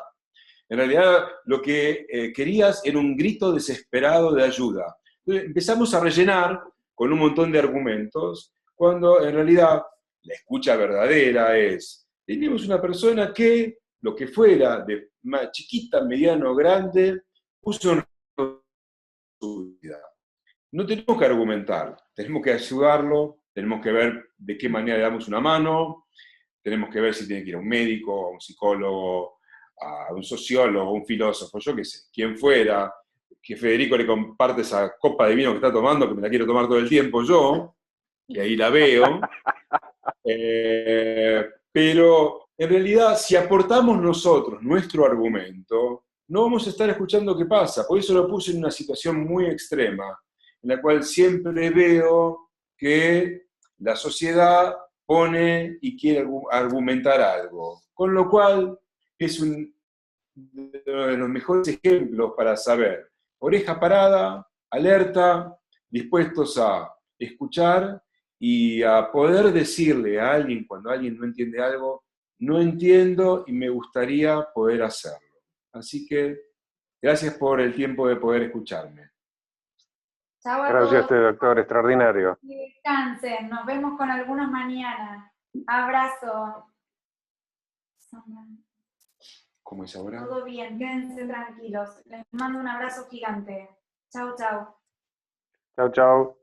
En realidad lo que querías era un grito desesperado de ayuda. Entonces, empezamos a rellenar con un montón de argumentos, cuando en realidad la escucha verdadera es, tenemos una persona que, lo que fuera, de chiquita, mediano o grande, puso en riesgo su vida. No tenemos que argumentar, tenemos que ayudarlo, tenemos que ver de qué manera le damos una mano, tenemos que ver si tiene que ir a un médico, a un psicólogo, a un sociólogo, a un filósofo, yo qué sé, quien fuera, que Federico le comparte esa copa de vino que está tomando, que me la quiero tomar todo el tiempo yo, y ahí la veo. Pero en realidad, si aportamos nosotros nuestro argumento, no vamos a estar escuchando qué pasa. Por eso lo puse en una situación muy extrema, en la cual siempre veo que la sociedad pone y quiere argumentar algo. Con lo cual, es uno de los mejores ejemplos para saber. Oreja parada, alerta, dispuestos a escuchar y a poder decirle a alguien, cuando alguien no entiende algo, no entiendo y me gustaría poder hacerlo. Así que gracias por el tiempo de poder escucharme. Chao a Gracias a todos. usted, doctor, extraordinario. Y descansen. Nos vemos con algunos mañana. Abrazo. ¿Cómo es ahora? Todo bien, quédense tranquilos. Les mando un abrazo gigante. Chau, chau. Chao, chao.